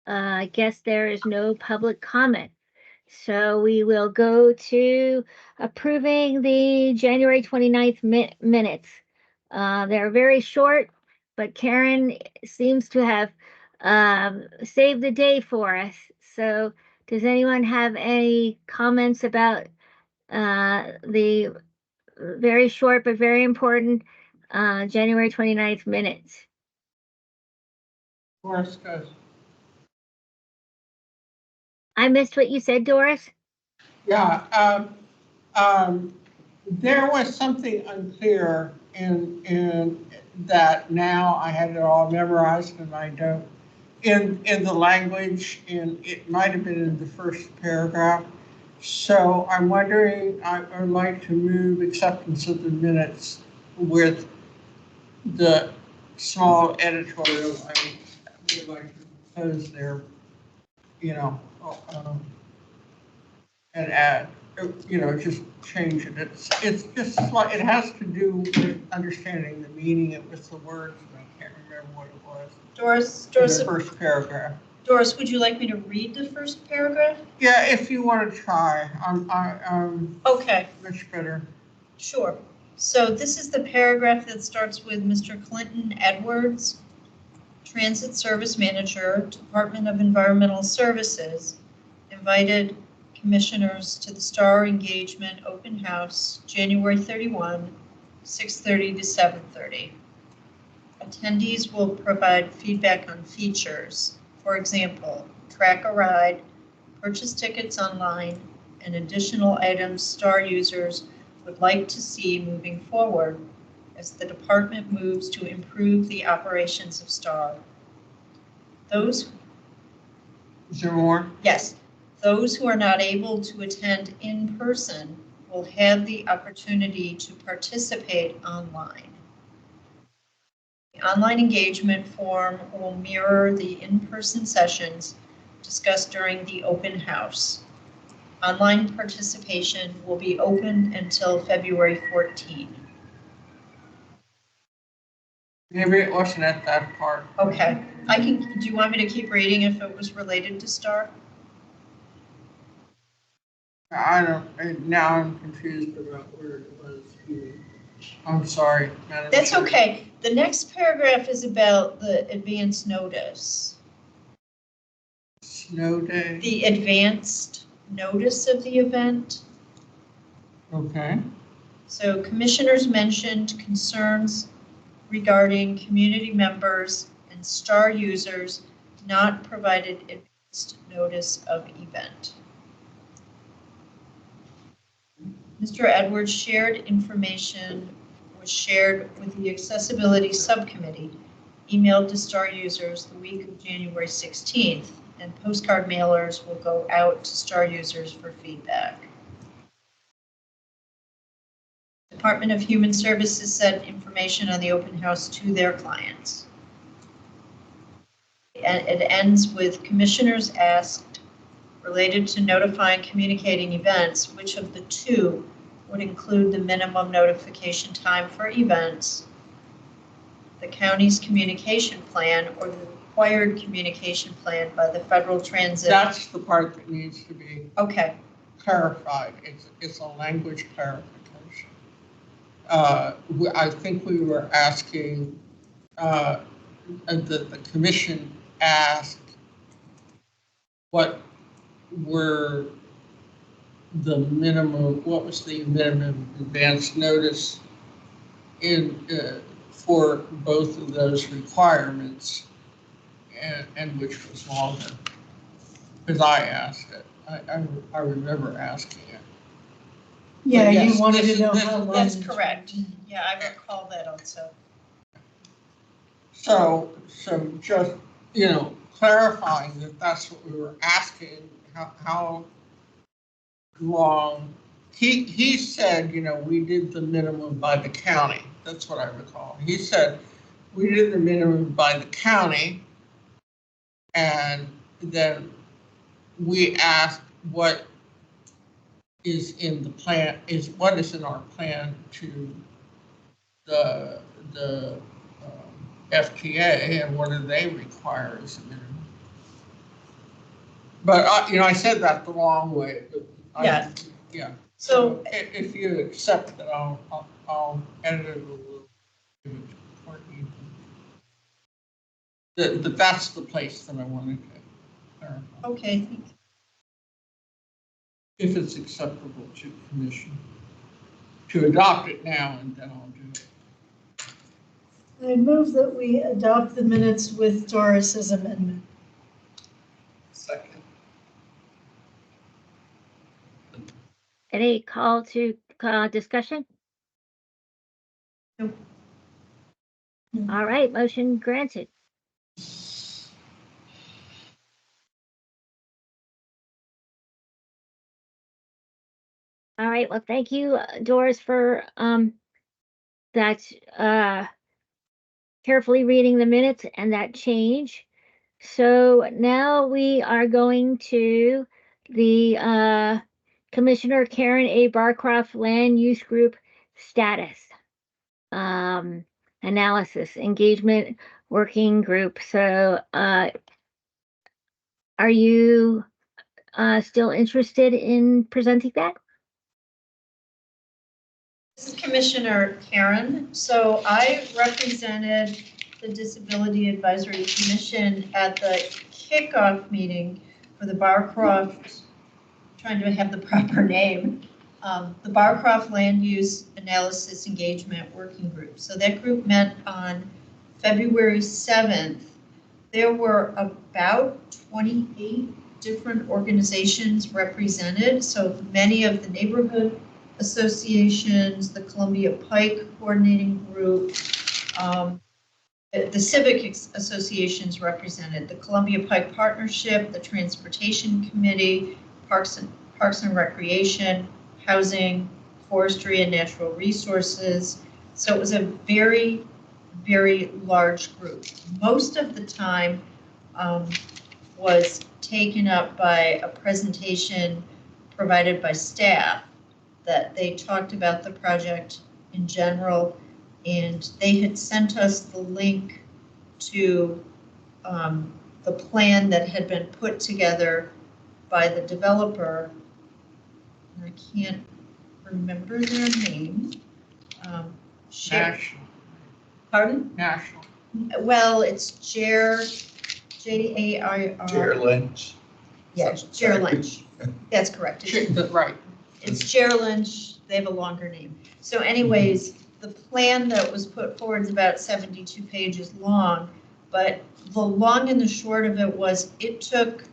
I guess there is no public comment. So we will go to approving the January 29th minutes. They're very short, but Karen seems to have saved the day for us. So does anyone have any comments about the very short but very important January 29th minutes? Doris goes. I missed what you said, Doris. Yeah, there was something unclear in that now I had it all memorized and I don't. In the language, it might have been in the first paragraph. So I'm wondering, I would like to move acceptance of the minutes with the small editorial I would like to propose there, you know, and add, you know, just change it. It's just like, it has to do with understanding the meaning of the words, and I can't remember what it was. Doris, the first paragraph. Doris, would you like me to read the first paragraph? Yeah, if you want to try, okay. Much better. Sure. So this is the paragraph that starts with Mr. Clinton Edwards, Transit Service Manager, Department of Environmental Services, invited commissioners to the Star Engagement Open House, January 31, 6:30 to 7:30. Attendees will provide feedback on features. For example, track a ride, purchase tickets online, and additional items Star users would like to see moving forward as the department moves to improve the operations of Star. Those. Is there more? Yes. Those who are not able to attend in person will have the opportunity to participate online. The online engagement form will mirror the in-person sessions discussed during the open house. Online participation will be open until February 14. Maybe it wasn't at that part. Okay. Do you want me to keep reading if it was related to STAR? I don't, now I'm confused about where it was. I'm sorry. That's okay. The next paragraph is about the advance notice. Snow day? The advanced notice of the event. Okay. So commissioners mentioned concerns regarding community members and STAR users not provided advanced notice of event. Mr. Edwards' shared information was shared with the Accessibility Subcommittee, emailed to STAR users the week of January 16th, and postcard mailers will go out to STAR users for feedback. Department of Human Services sent information on the open house to their clients. And it ends with commissioners asked, related to notifying communicating events, which of the two would include the minimum notification time for events, the county's communication plan, or the required communication plan by the Federal Transit? That's the part that needs to be clarified. It's a language clarification. I think we were asking, the commission asked what were the minimum, what was the minimum advance notice for both of those requirements, and which was longer, because I asked it. I remember asking it. Yeah, yes, you wanted to know how long. That's correct. Yeah, I recall that also. So just, clarifying that that's what we were asking, how long. He said, we did the minimum by the county. That's what I recall. He said, we did the minimum by the county, and then we asked what is in the plan, what is in our plan to the FTA, and what do they require as a minimum? But, I said that the wrong way. But Yeah. Yeah. So If you accept that, I'll edit it a little. Give it to Courtney. That's the place that I wanted to clarify. okay, thank you. If it's acceptable to commission, to adopt it now, and then I'll do it. I move that we adopt the minutes with Doris's amendment. Second. Any call to discussion? Nope. All right, motion granted. All right, well, thank you, Doris, for that carefully reading the minutes and that change. So now we are going to the Commissioner Karen A. Barcroft Land Use Group status analysis engagement working group. So are you still interested in presenting that? This is Commissioner Karen. So I represented the Disability Advisory Commission at the kickoff meeting for the Barcroft, trying to have the proper name, the Barcroft Land Use Analysis Engagement Working Group. So that group met on February 7th. There were about 28 different organizations represented. So many of the neighborhood associations, the Columbia Pike Coordinating Group, the civic associations represented, the Columbia Pike Partnership, the Transportation Committee, Parks and Recreation, Housing, Forestry and Natural Resources. So it was a very, very large group. Most of the time was taken up by a presentation provided by staff that they talked about the project in general, and they had sent us the link to the plan that had been put together by the developer. And I can't remember their name. National. Pardon? National. Well, it's Jair, Jair. Jair Lynch. Yeah, Jair Lynch. That's correct. Right. It's Jair Lynch. They have a longer name. So anyways, the plan that was put forward is about 72 pages long, but the long and the short of it was it took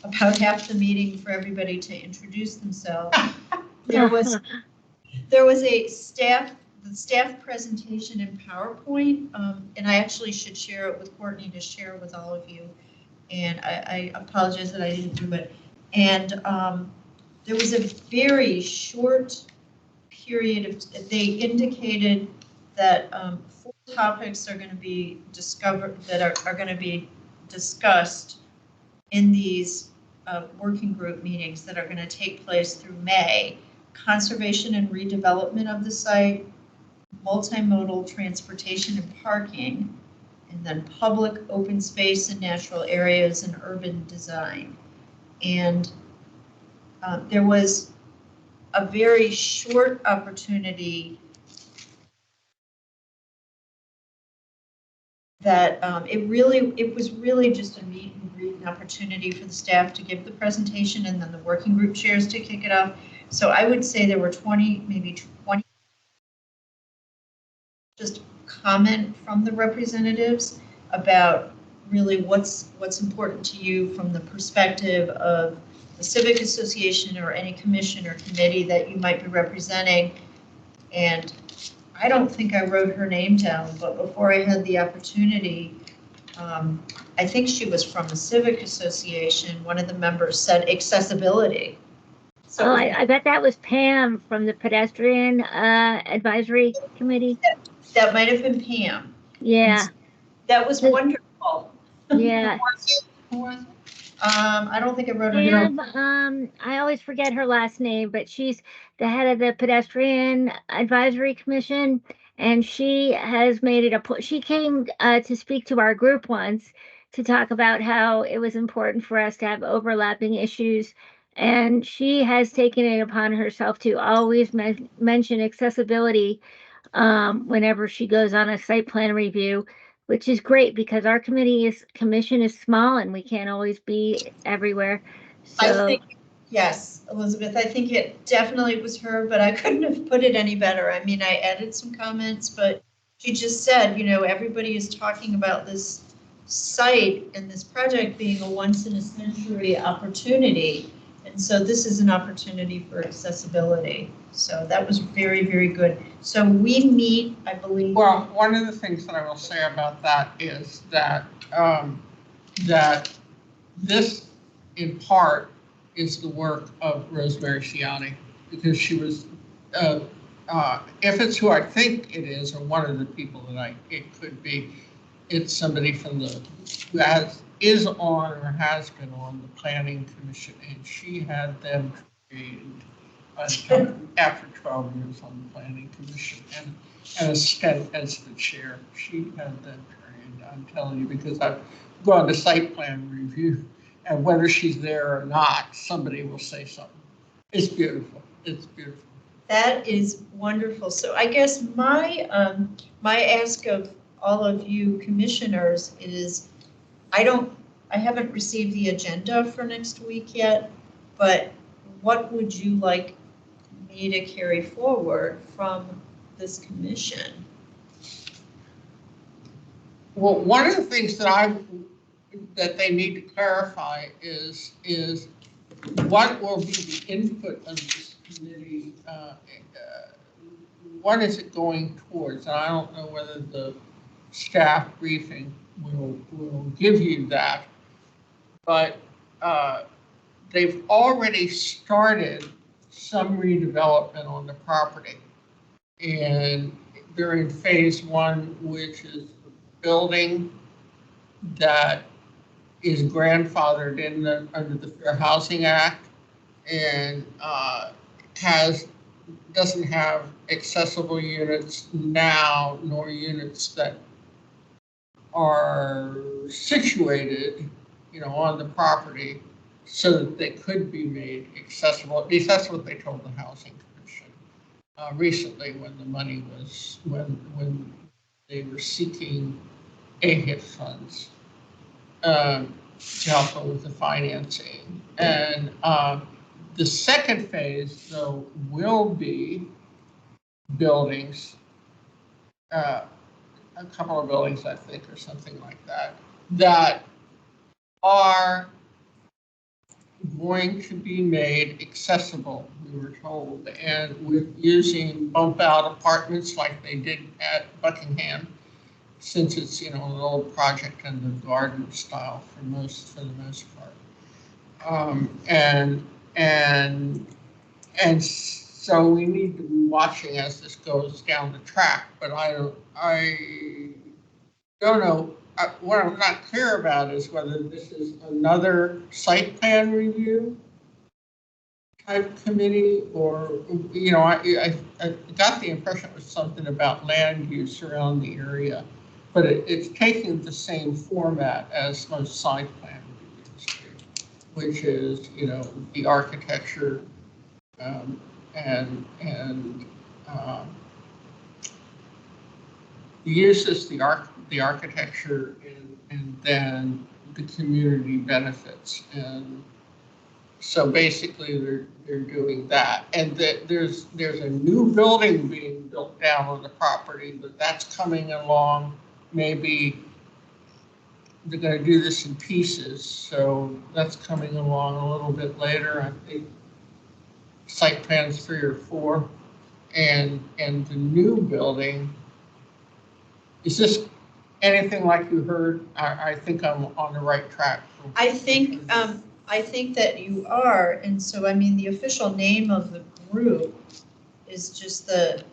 about half the meeting for everybody to introduce themselves. There was a staff presentation in PowerPoint, and I actually should share it with Courtney to share with all of you. And I apologize that I didn't do it. And there was a very short period of, they indicated that 4 topics are going to be discovered, that are going to be discussed in these working group meetings that are going to take place through May: conservation and redevelopment of the site, multimodal transportation and parking, and then public open space and natural areas and urban design. And there was a very short opportunity that it was really just a meet and greet, an opportunity for the staff to give the presentation and then the working group chairs to kick it off. So I would say there were 20, maybe 20 just comment from the representatives about really what's important to you from the perspective of the civic association or any commission or committee that you might be representing. And I don't think I wrote her name down, but before I had the opportunity, I think she was from the civic association. One of the members said accessibility. So I bet that was Pam from the pedestrian advisory committee. That might have been Pam. Yeah. That was wonderful. Yeah. Who was it? I don't think I wrote her name. Pam, I always forget her last name, but she's the head of the pedestrian advisory commission, and she has made it she came to speak to our group once, to talk about how it was important for us to have overlapping issues. And she has taken it upon herself to always mention accessibility whenever she goes on a site plan review, which is great because our commission is small and we can't always be everywhere. I So think, yes, Elizabeth, I think it definitely was her, but I couldn't have put it any better. I mean, I added some comments, but she just said, everybody is talking about this site and this project being a once in a century opportunity. And so this is an opportunity for accessibility. So that was very, very good. So we meet, I believe. Well, one of the things that I will say about that is that that this, in part, is the work of Rosemary Ciani, because she was, if it's who I think it is, or one of the people that it could be, it's somebody from who is on or has been on the Planning Commission, and she had them trained after 12 years on the Planning Commission, and as the chair, she had them trained. I'm telling you, because I've gone to site plan review, and whether she's there or not, somebody will say something. It's beautiful. It's beautiful. That is wonderful. So I guess my ask of all of you commissioners is, I haven't received the agenda for next week yet, but what would you like me to carry forward from this commission? Well, one of the things that they need to clarify is what will be the input of this committee. What is it going towards? And I don't know whether the staff briefing will give you that, but they've already started some redevelopment on the property, and they're in phase one, which is a building that is grandfathered in under the Fair Housing Act, and doesn't have accessible units now, nor units that are situated, on the property so that they could be made accessible. At least that's what they told the Housing Commission recently, when the money was, when they were seeking AHIP funds to help them with the financing. And the second phase, though, will be buildings, a couple of buildings, I think, or something like that, that are going to be made accessible, we were told, and with using bump out apartments like they did at Buckingham, since it's, an old project in the garden style for the most part. And so we need to be watching as this goes down the track, but I don't know. What I'm not clear about is whether this is another site plan review type committee, or, I got the impression it was something about land use around the area, but it's taking the same format as most site plan reviews do, which is, the architecture and the uses, the architecture, and then the community benefits. And so basically they're doing that. And there's a new building being built down on the property, but that's coming along. Maybe they're going to do this in pieces, so that's coming along a little bit later. I think site plans 3 or 4, and the new building. Is this anything like you heard? I think I'm on the right track. I think that you are, and so, the official name of the group is just the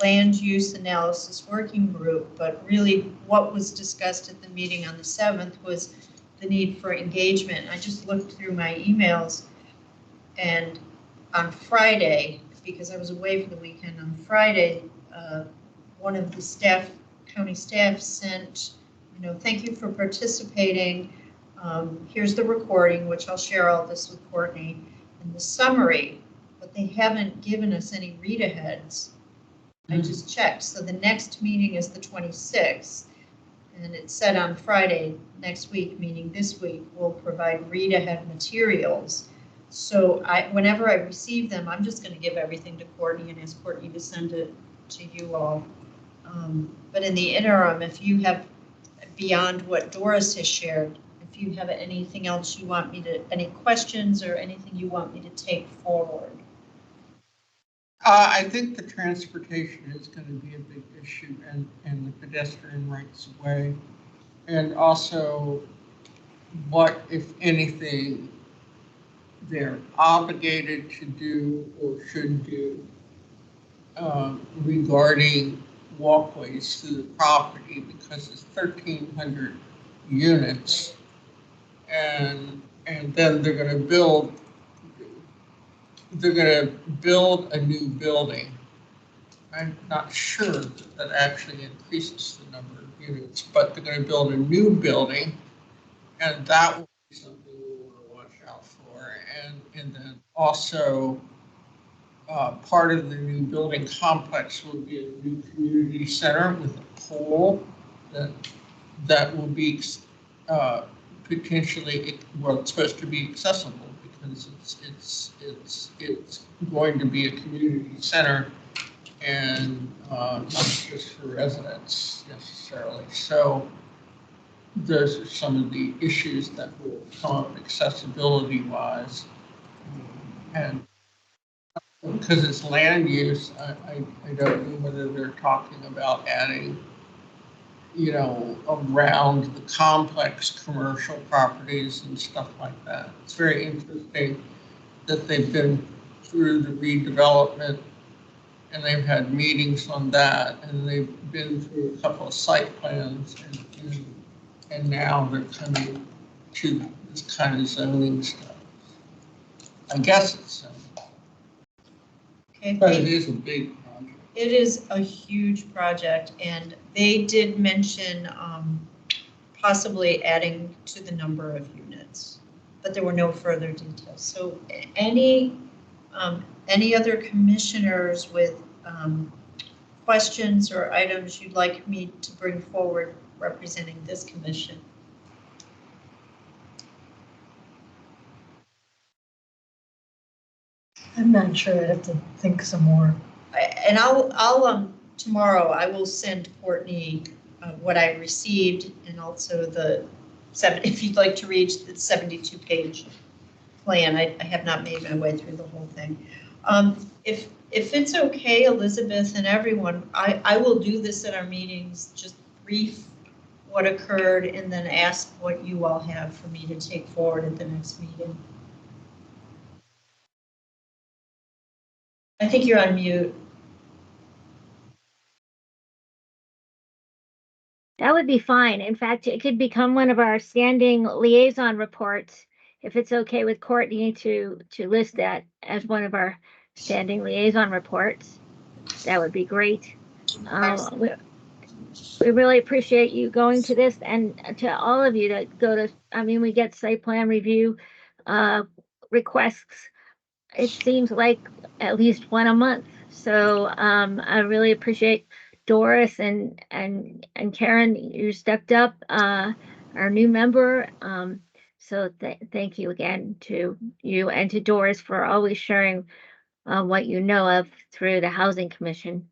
Land Use Analysis Working Group, but really what was discussed at the meeting on the 7th was the need for engagement. I just looked through my emails, and on Friday, because I was away for the weekend, on Friday, one of the county staff sent thank you for participating. Here's the recording, which I'll share all this with Courtney, and the summary, but they haven't given us any read-aheads. I just checked. So the next meeting is the 26th, and it's set on Friday next week, meaning this week, we'll provide read-ahead materials. So whenever I receive them, I'm just going to give everything to Courtney and ask Courtney to send it to you all. But in the interim, if you have, beyond what Doris has shared, if you have anything else you want me to, any questions or anything you want me to take forward. I think the transportation is going to be a big issue, and the pedestrian rights of way. And also what, if anything, they're obligated to do or should do regarding walkways through the property, because it's 1,300 units, and then they're going to build a new building. I'm not sure that actually increases the number of units, but they're going to build a new building, and that will be something we want to watch out for. And then also part of the new building complex will be a new community center with a pool that will be potentially, well, it's supposed to be accessible, because it's going to be a community center, and not just for residents necessarily. So those are some of the issues that will come up accessibility wise. And because it's land use, I don't know whether they're talking about adding, around the complex commercial properties and stuff like that. It's very interesting that they've been through the redevelopment, and they've had meetings on that, and they've been through a couple of site plans, and now they're coming to this kind of zoning stuff. I guess it's zoning. Okay, But it is a big project. it is a huge project, and they did mention possibly adding to the number of units, but there were no further details. So any other commissioners with questions or items you'd like me to bring forward representing this commission? I'm not sure. I'd have to think some more. And I'll tomorrow I will send Courtney what I received, and also if you'd like to read the 72-page plan. I have not made my way through the whole thing. If it's okay, Elizabeth and everyone, I will do this at our meetings, just brief what occurred and then ask what you all have for me to take forward at the next meeting. I think you're on mute. That would be fine. In fact, it could become one of our standing liaison reports, if it's okay with Courtney to list that as one of our standing liaison reports. That would be great. We really appreciate you going to this, and to all of you that go to, we get site plan review requests. It seems like at least one a month. So I really appreciate Doris and Karen, you stepped up, our new member. So thank you again to you and to Doris for always sharing what you know of through the Housing Commission.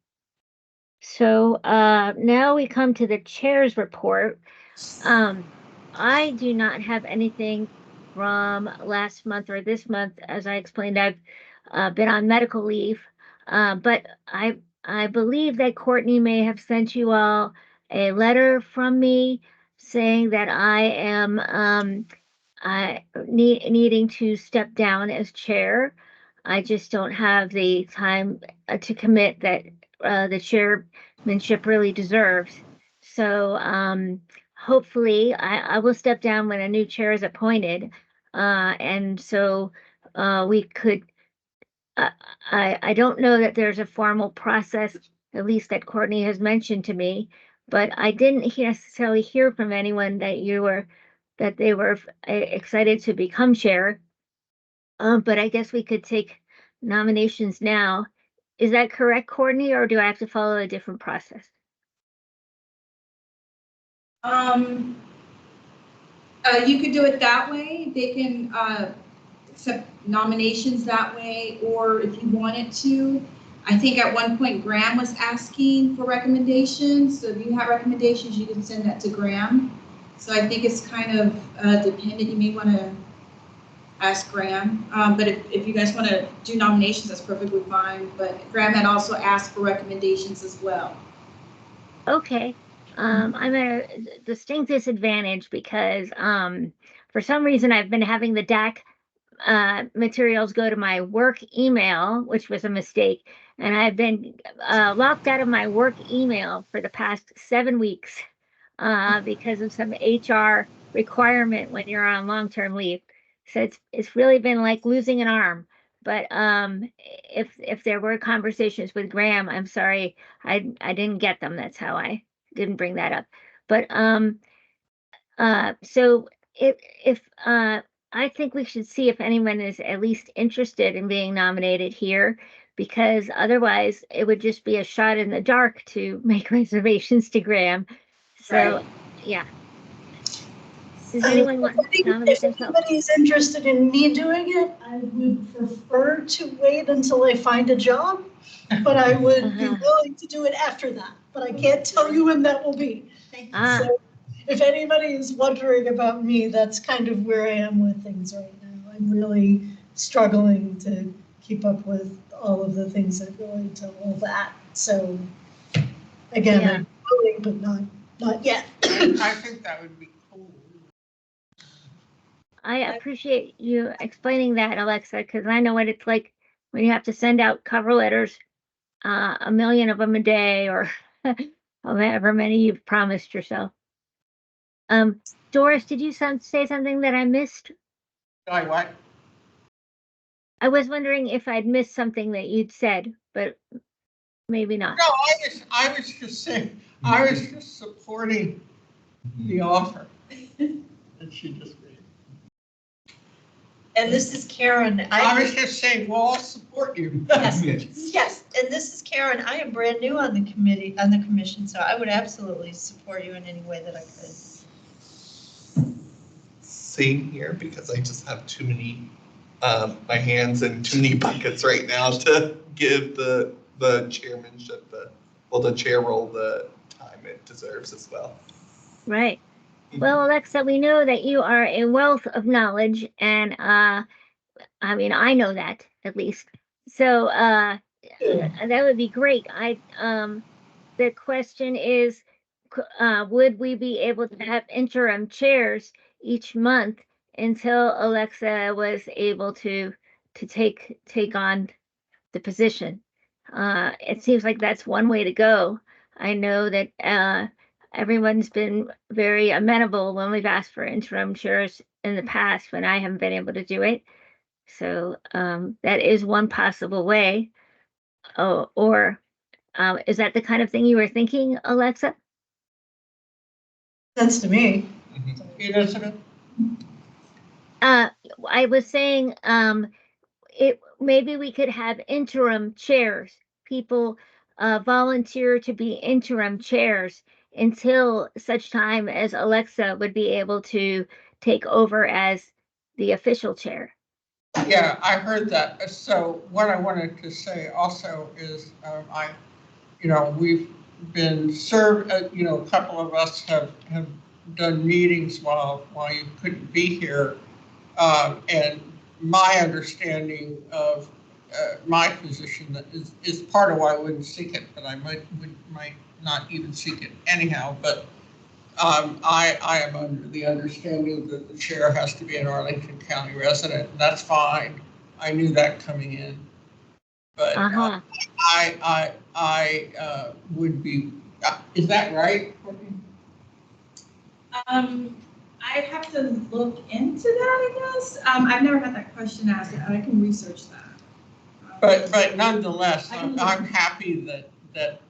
So now we come to the chair's report. I do not have anything from last month or this month. As I explained, I've been on medical leave, but I believe that Courtney may have sent you all a letter from me saying that I am needing to step down as chair. I just don't have the time to commit that the chairmanship really deserves. So hopefully I will step down when a new chair is appointed. And so we could, I don't know that there's a formal process, at least that Courtney has mentioned to me, but I didn't necessarily hear from anyone that they were excited to become chair. But I guess we could take nominations now. Is that correct, Courtney, or do I have to follow a different process? You could do it that way. They can accept nominations that way, or if you wanted to, I think at one point Graham was asking for recommendations. So if you have recommendations, you can send that to Graham. So I think it's kind of dependent. You may want to ask Graham. But if you guys want to do nominations, that's perfectly fine. But Graham had also asked for recommendations as well. Okay. I'm at a distinct disadvantage because for some reason I've been having the DAC materials go to my work email, which was a mistake, and I've been locked out of my work email for the past 7 weeks because of some HR requirement when you're on long-term leave. So it's really been like losing an arm. But if there were conversations with Graham, I'm sorry, I didn't get them. That's how I didn't bring that up. But so if I think we should see if anyone is at least interested in being nominated here, because otherwise it would just be a shot in the dark to make reservations to Graham. So, Right. yeah. Does anyone want to nominate If themselves? anybody's interested in me doing it, I would prefer to wait until I find a job, but I would be willing to do it after that. But I can't tell you when that will be. So if anybody is wondering about me, that's kind of where I am with things right now. I'm really struggling to keep up with all of the things that go into all that. So again, Yeah. I'm willing, but not yet. I think that would be cool. I appreciate you explaining that, Alexa, because I know what it's like when you have to send out cover letters, 1,000,000 of them a day, or however many you've promised yourself. Doris, did you say something that I missed? Like what? I was wondering if I'd missed something that you'd said, but maybe not. No, I was just saying, I was just supporting the offer that she just made. And this is Karen. I was just saying, well, I'll support you. Yes, yes, and this is Karen. I am brand new on the committee, on the commission, so I would absolutely support you in any way that I could. Same here, because I just have too many, my hands in too many buckets right now to give the chairmanship, the chair role, the time it deserves as well. Right. Well, Alexa, we know that you are a wealth of knowledge, and I mean, I know that at least. So that would be great. The question is, would we be able to have interim chairs each month until Alexa was able to take on the position? It seems like that's one way to go. I know that everyone's been very amenable when we've asked for interim chairs in the past when I haven't been able to do it. So that is one possible way. Oh, or is that the kind of thing you were thinking, Alexa? Sense to me. Elizabeth? I was saying maybe we could have interim chairs. People volunteer to be interim chairs until such time as Alexa would be able to take over as the official chair. Yeah, I heard that. So what I wanted to say also is, we've been served, a couple of us have done meetings while you couldn't be here. And my understanding of my position is part of why I wouldn't seek it, but I might not even seek it anyhow. But I am under the understanding that the chair has to be an Arlington County resident. And that's fine. I knew that coming in. But I would be. Is that right, Courtney? I have to look into that, I guess. I've never had that question asked. I can research that. But nonetheless, I'm happy that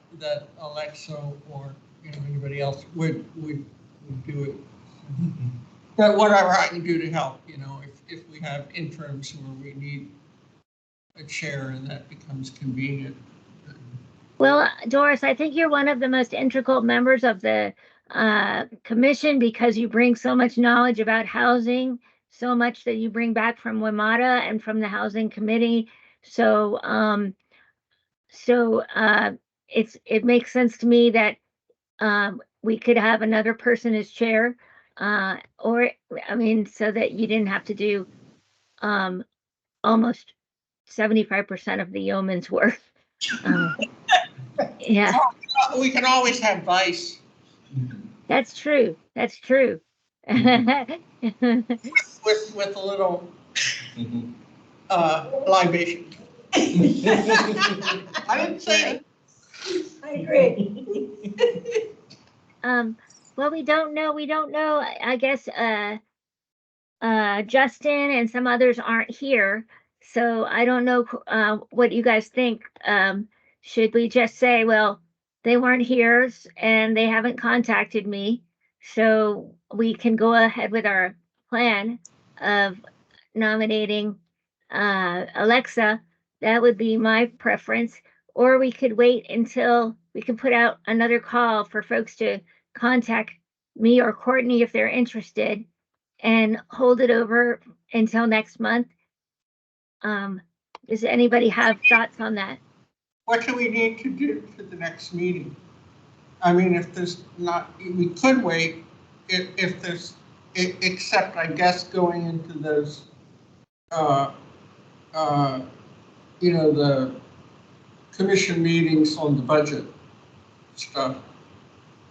Alexa or anybody else would do it. But whatever I can do to help, if we have interims where we need a chair and that becomes convenient. Well, Doris, I think you're one of the most integral members of the commission because you bring so much knowledge about housing, so much that you bring back from WMATA and from the housing committee. So, it makes sense to me that we could have another person as chair, or I mean, so that you didn't have to do almost 75% of the yeoman's work. Yeah. We can always have vice. That's true. That's true. With a little libation. I didn't say it. I agree. Well, we don't know. I guess Justin and some others aren't here, so I don't know what you guys think. Should we just say, well, they weren't here and they haven't contacted me, so we can go ahead with our plan of nominating Alexa? That would be my preference. Or we could wait until we can put out another call for folks to contact me or Courtney if they're interested and hold it over until next month. Does anybody have thoughts on that? What do we need to do for the next meeting? I mean, if there's not, we could wait if there's, except I guess going into those, the commission meetings on the budget stuff,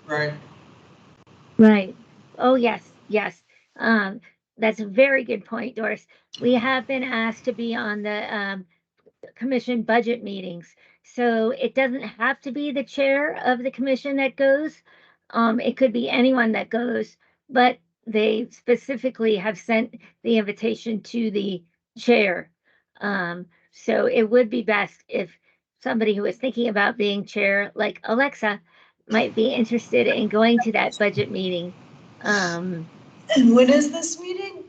right? Right. Oh, yes, yes. That's a very good point, Doris. We have been asked to be on the commission budget meetings. So it doesn't have to be the chair of the commission that goes. It could be anyone that goes, but they specifically have sent the invitation to the chair. So it would be best if somebody who is thinking about being chair, like Alexa, might be interested in going to that budget meeting. And when is this meeting?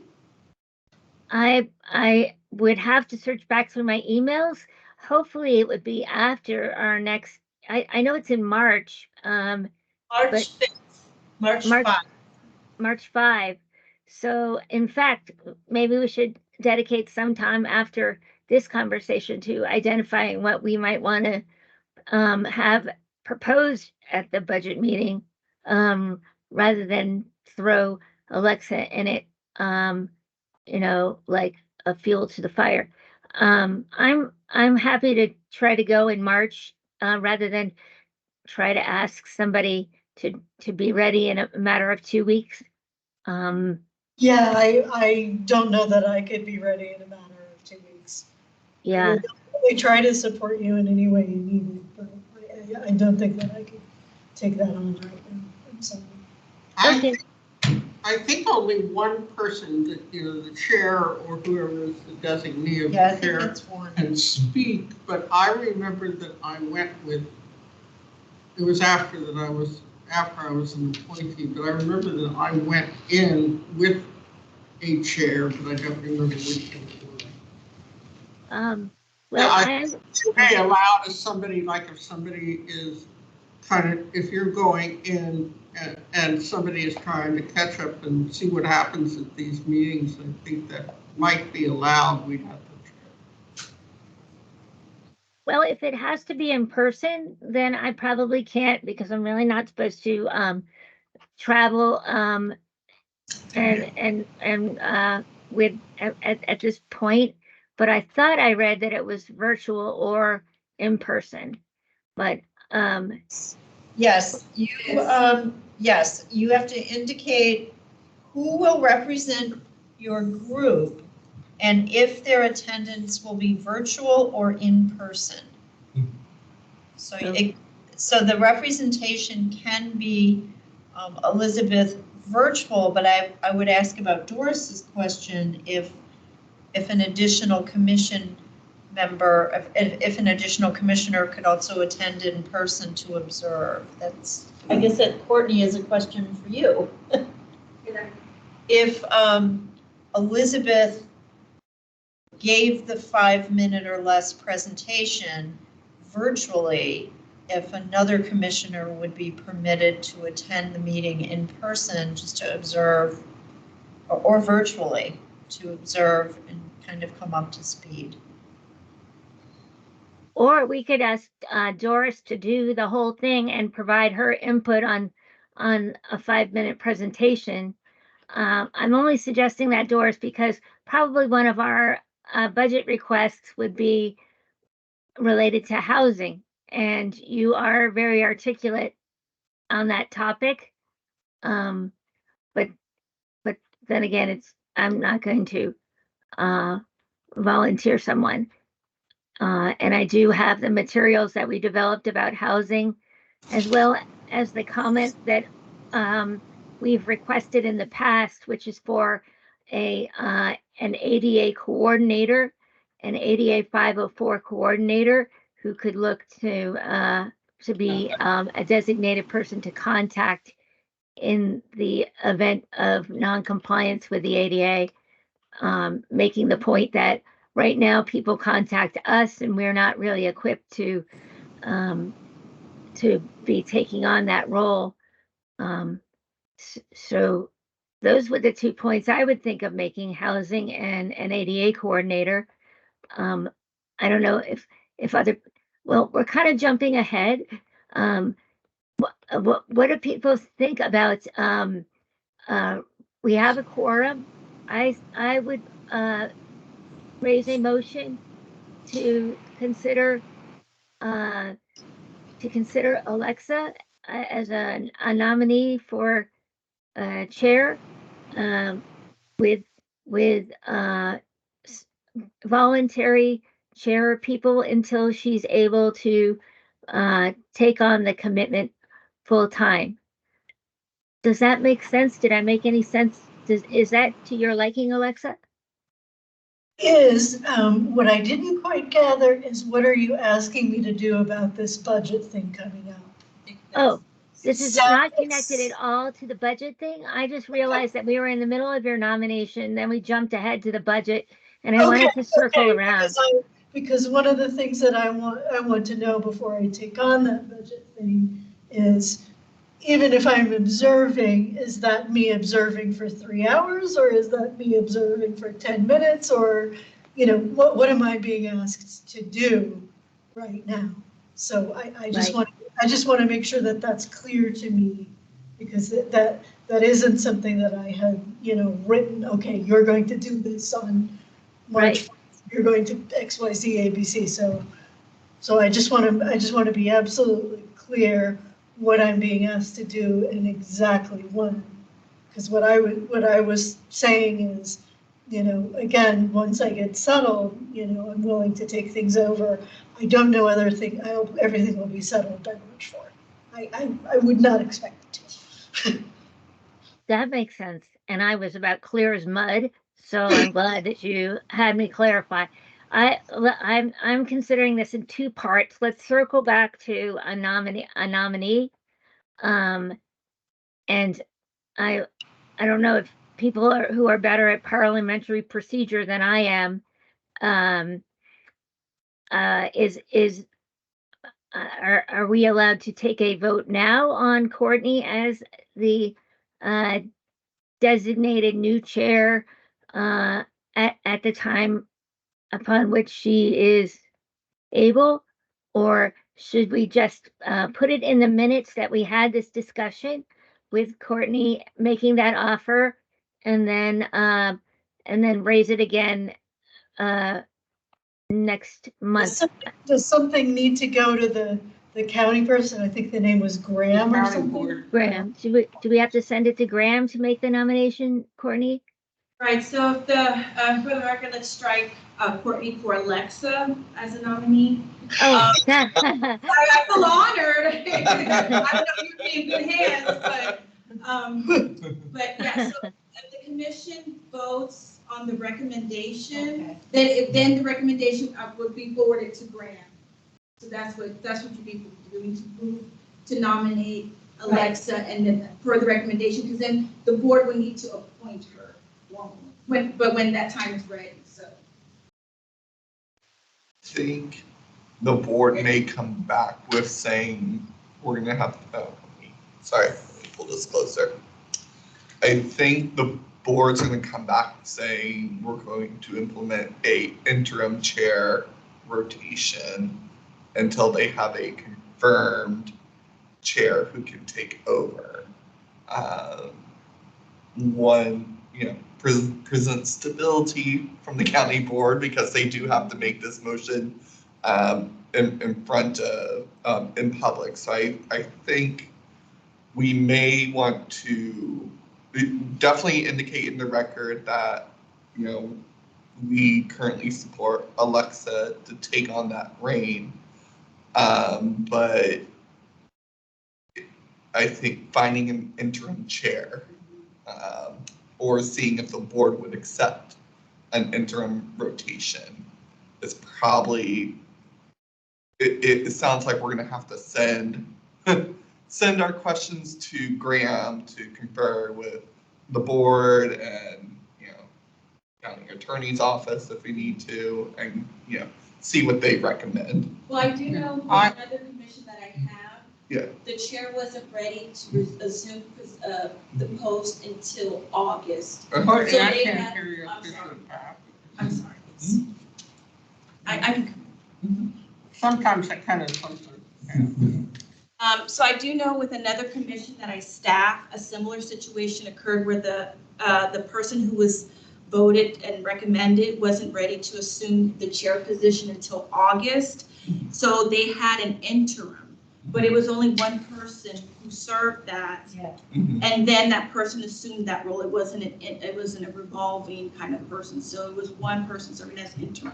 I would have to search back through my emails. Hopefully it would be after our next, I know it's in March, March But- 5th, March March- 5th. March 5. So in fact, maybe we should dedicate some time after this conversation to identifying what we might want to have proposed at the budget meeting, rather than throw Alexa in it, like a fuel to the fire. I'm happy to try to go in March, rather than try to ask somebody to be ready in a matter of 2 weeks. Yeah, I don't know that I could be ready in a matter of 2 weeks. Yeah. We try to support you in any way you need it, but I don't think that I could take that on right now. I'm sorry. Okay. I think only one person, the chair or whoever is the designee of Yeah, I the think chair that's one. can speak, but I remember that I went with, it was after I was an appointee, but I remember that I went in with a chair, but I don't remember which one it was. Well, You may allow to somebody, like if somebody is if you're going in and somebody is trying to catch up and see what happens at these meetings, I think that might be allowed. We'd have to. well, if it has to be in person, then I probably can't because I'm really not supposed to travel and with at this point. But I thought I read that it was virtual or in person. But Yes, you have to indicate who will represent your group and if their attendance will be virtual or in person. So the representation can be, Elizabeth, virtual, but I would ask about Doris's question if an additional commission member, if an additional commissioner could also attend in person to observe. That's, I guess that Courtney is a question for you. If Elizabeth gave the 5-minute or less presentation virtually, if another commissioner would be permitted to attend the meeting in person just to observe, or virtually to observe and kind of come up to speed. Or we could ask Doris to do the whole thing and provide her input on a 5-minute presentation. I'm only suggesting that, Doris, because probably one of our budget requests would be related to housing, and you are very articulate on that topic. But then again, I'm not going to volunteer someone. And I do have the materials that we developed about housing, as well as the comment that we've requested in the past, which is for an ADA coordinator, an ADA 504 coordinator who could look to be a designated person to contact in the event of non-compliance with the ADA, making the point that right now people contact us and we're not really equipped to be taking on that role. So those were the 2 points I would think of making: housing and an ADA coordinator. I don't know if other, well, we're kind of jumping ahead. What do people think about, we have a quorum. I would raise a motion to consider Alexa as a nominee for chair, with voluntary chair people until she's able to take on the commitment full time. Does that make sense? Did I make any sense? Is that to your liking, Alexa? What I didn't quite gather is what are you asking me to do about this budget thing coming up? Oh, this is not connected at all to the budget thing. I just realized that we were in the middle of your nomination, then we jumped ahead to the budget, and I wanted to circle around. Because one of the things that I want to know before I take on that budget thing is, even if I'm observing, is that me observing for 3 hours, or is that me observing for 10 minutes, or, what am I being asked to do right now? So I just want to make sure that that's clear to me, because that isn't something that I had, written, okay, you're going to do this on March 1st, you're going to X, Y, Z, A, B, C. So I just want to be absolutely clear what I'm being asked to do and exactly when. Because what I was saying is, again, once I get settled, I'm willing to take things over. I don't know I hope everything will be settled by March 4th. I would not expect it to. That makes sense. And I was about clear as mud, so I'm glad that you had me clarify. I'm considering this in 2 parts. Let's circle back to a nominee. And I don't know if people who are better at parliamentary procedure than I am, are we allowed to take a vote now on Courtney as the designated new chair at the time upon which she is able? Or should we just put it in the minutes that we had this discussion with Courtney making that offer, and then raise it again next month? Does something need to go to the county person? I think the name was Graham or something. Graham. Do we have to send it to Graham to make the nomination, Courtney? Right, so if for the record, let's strike Courtney for Alexa as a nominee. Oh, I feel honored. I don't know if you're in good hands, but yeah, so if the commission votes on the recommendation, Okay. then the recommendation would be forwarded to Graham. So that's what you'd be doing, to move to nominate Alexa and then for the recommendation, because then the board would need to appoint her when that time is ready, so. I think the board may come back with saying, we're gonna have, sorry, let me pull this closer. I think the board's gonna come back saying, we're going to implement a interim chair rotation until they have a confirmed chair who can take over. One, present stability from the county board, because they do have to make this motion in front of, in public. So I think we may want to definitely indicate in the record that, we currently support Alexa to take on that reign. But I think finding an interim chair, or seeing if the board would accept an interim rotation is probably, it sounds like we're gonna have to send our questions to Graham to confer with the board and, county attorney's office if we need to, and, see what they recommend. Well, I do know for another commission that I have, Yeah. the chair wasn't ready to assume the post until August. Courtney, So I they can't had- hear your I'm official sorry. path. I'm sorry. I can. Sometimes I kind of something. So I do know with another commission that I staff, a similar situation occurred where the person who was voted and recommended wasn't ready to assume the chair position until August. So they had an interim, but it was only one person who served that. Yeah. And then that person assumed that role. It wasn't a revolving kind of person. So it was one person serving as interim.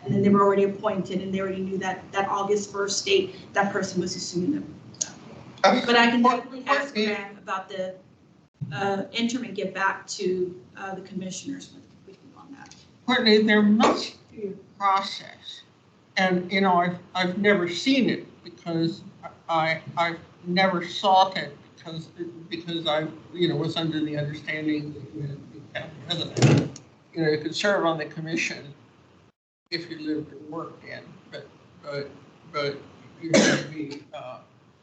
And then they were already appointed and they already knew that August 1st date, that person was assuming them. But I can definitely ask Graham about the interim and get back to the commissioners with you on that. Courtney, there must be a process, and I've never seen it because I've never sought it because I was under the understanding that you had to be county resident. You could serve on the commission if you lived and worked in, but you had to be.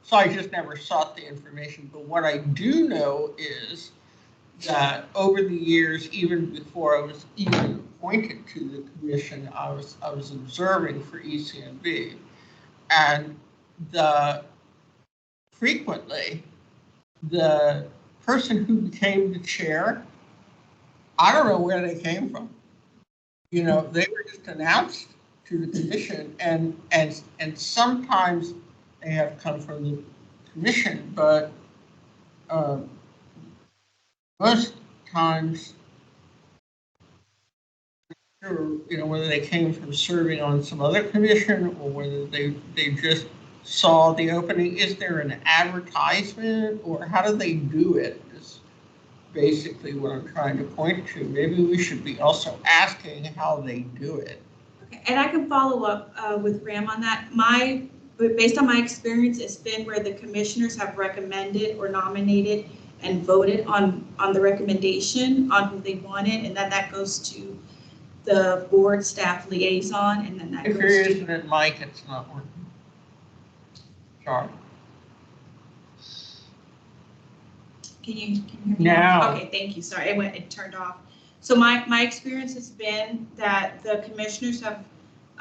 So I just never sought the information. But what I do know is that over the years, even before I was even appointed to the commission, I was observing for ECMB, and frequently the person who became the chair, I don't know where they came from. They were just announced to the commission, and sometimes they have come from the commission, but most times, whether they came from serving on some other commission or whether they just saw the opening. Is there an advertisement, or how do they do it? Is basically what I'm trying to point to. Maybe we should be also asking how they do it. Okay, and I can follow up with Graham on that. But based on my experience, it's been where the commissioners have recommended or nominated and voted on the recommendation on who they wanted, and then that goes to the board staff liaison, and then that If goes you're to. using it, Mike, it's not working. Sorry. Can you hear me now? Okay, thank you. Sorry, it turned off. So my experience has been that the commissioners have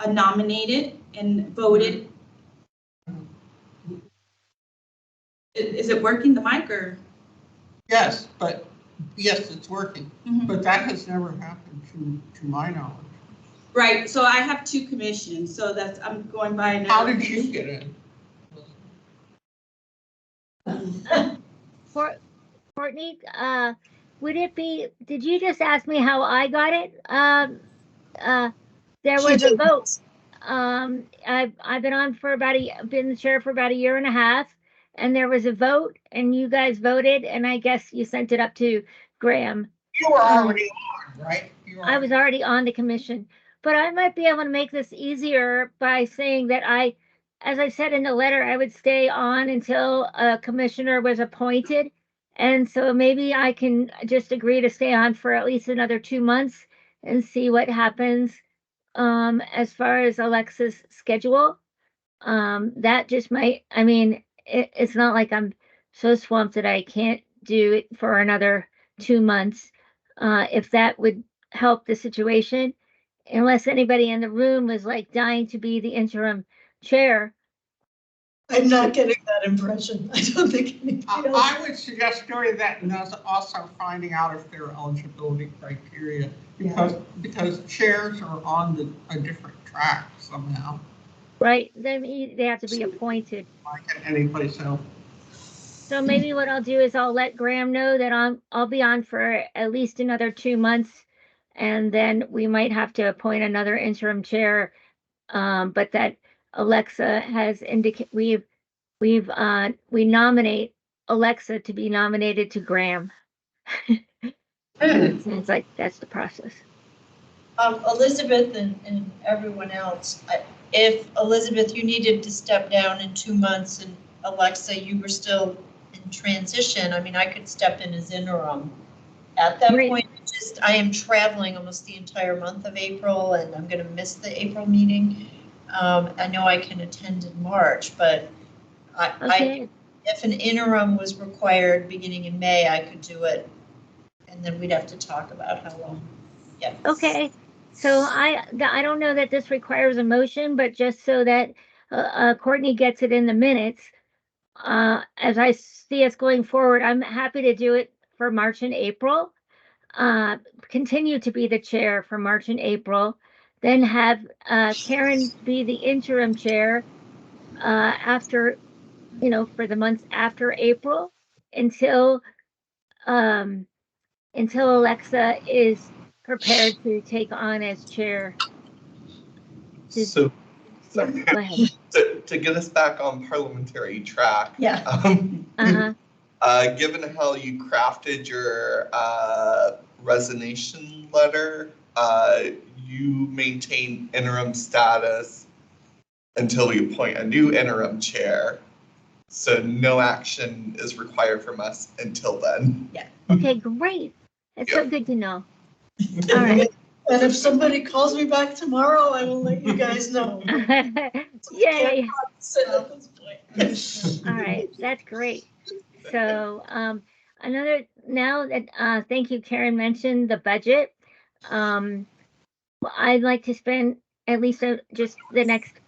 nominated and voted. Is it working, the mic, or? Yes, it's working. Mhm. But that has never happened to my knowledge. Right, so I have two commissions, so I'm going by another. How did you get in? Courtney, did you just ask me how I got it? There She was a did. vote. I've been the chair for about a year and a half, and there was a vote, and you guys voted, and I guess you sent it up to Graham, You were already on, right? You were I was already on the commission, but I might be able to make this easier by saying that as I said in the letter, I would stay on until a commissioner was appointed. And so maybe I can just agree to stay on for at least another 2 months and see what happens as far as Alexa's schedule. That just might, I mean, it's not like I'm so swamped that I can't do it for another 2 months. If that would help the situation, unless anybody in the room was like dying to be the interim chair. I'm not getting that impression. I don't think anybody else. I would suggest doing that and also finding out if there are eligibility criteria, because chairs are on a different track somehow, Right, they have to be appointed. like at any place else. So maybe what I'll do is I'll let Graham know that I'll be on for at least another 2 months, and then we might have to appoint another interim chair. But that Alexa has indicated we nominate Alexa to be nominated to Graham. It seems like that's the process. Elizabeth and everyone else, if Elizabeth, you needed to step down in 2 months, and Alexa, you were still in transition, I mean, I could step in as interim. At that Right. point, I am traveling almost the entire month of April, and I'm gonna miss the April meeting. I know I can attend in March, but Okay. if an interim was required beginning in May, I could do it. And then we'd have to talk about how long. Yeah. Okay. So I don't know that this requires a motion, but just so that Courtney gets it in the minutes, as I see us going forward, I'm happy to do it for March and April. Continue to be the chair for March and April, then have Karen be the interim chair after, for the months after April until Alexa is prepared to take on as chair. So, Yeah, go ahead. to get us back on parliamentary track. Yeah. Given how you crafted your resignation letter, you maintain interim status until we appoint a new interim chair. So no action is required from us until then. Yeah. Okay, great. That's so good to know. All right. And if somebody calls me back tomorrow, I will let you guys know. Yay. Sit at this point. All right, that's great. So now that thank you, Karen mentioned the budget. I'd like to spend at least just the next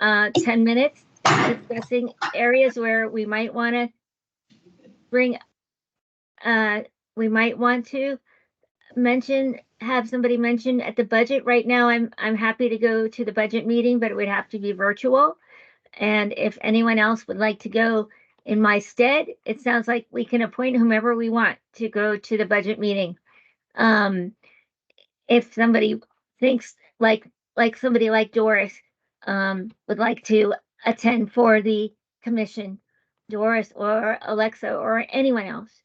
10 minutes discussing areas where we might want to have somebody mention at the budget. Right now, I'm happy to go to the budget meeting, but it would have to be virtual. And if anyone else would like to go in my stead, it sounds like we can appoint whomever we want to go to the budget meeting. If somebody thinks like somebody like Doris would like to attend for the commission, Doris or Alexa or anyone else.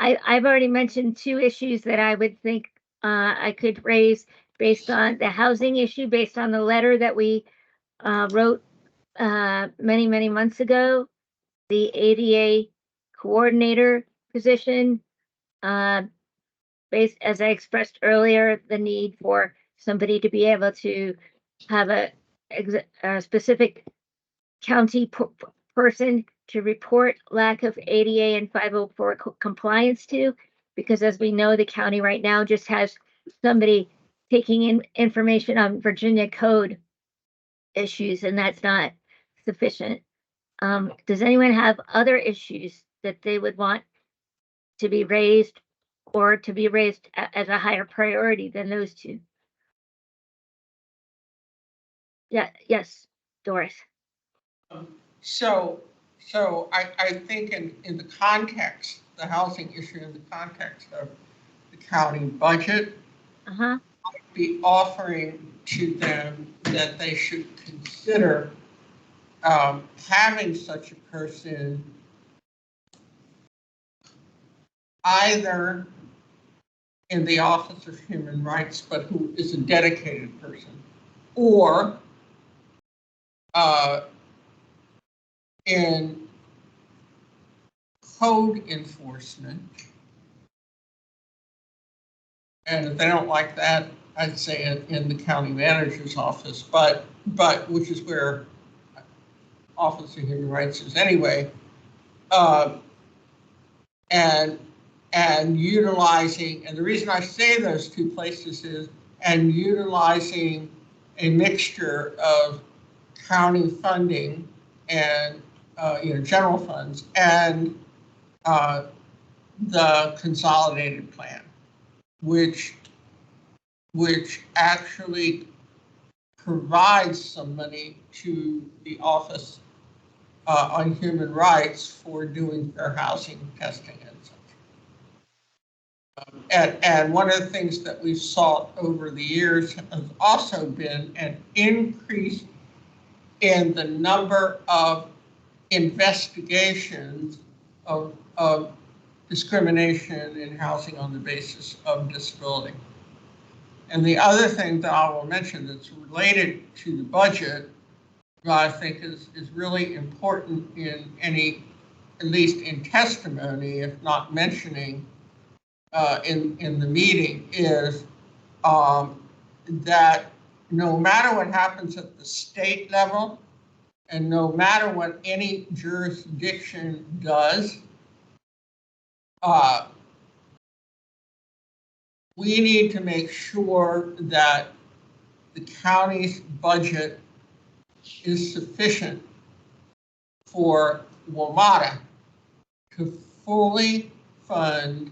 I've already mentioned 2 issues that I would think I could raise based on the housing issue, based on the letter that we wrote many months ago, the ADA coordinator position, based, as I expressed earlier, the need for somebody to be able to have a specific county person to report lack of ADA and 504 compliance to, because as we know, the county right now just has somebody taking in information on Virginia code issues, and that's not sufficient. Does anyone have other issues that they would want to be raised or to be raised as a higher priority than those 2? Yeah, yes, Doris. So I think in the context, the housing issue in the context of the county budget, Uh-huh. I'd be offering to them that they should consider having such a person either in the Office of Human Rights, but who is a dedicated person, or in code enforcement. And if they don't like that, I'd say in the county manager's office, but which is where Office of Human Rights is anyway. And utilizing, and the reason I say those two places is, and utilizing a mixture of county funding and general funds and the consolidated plan, which actually provides some money to the Office on Human Rights for doing fair housing testing and such. And one of the things that we've sought over the years has also been an increase in the number of investigations of discrimination in housing on the basis of disability. And the other thing that I will mention that's related to the budget, that I think is really important in any, at least in testimony, if not mentioning in the meeting, is that no matter what happens at the state level, and no matter what any jurisdiction does, we need to make sure that the county's budget is sufficient for WMATA to fully fund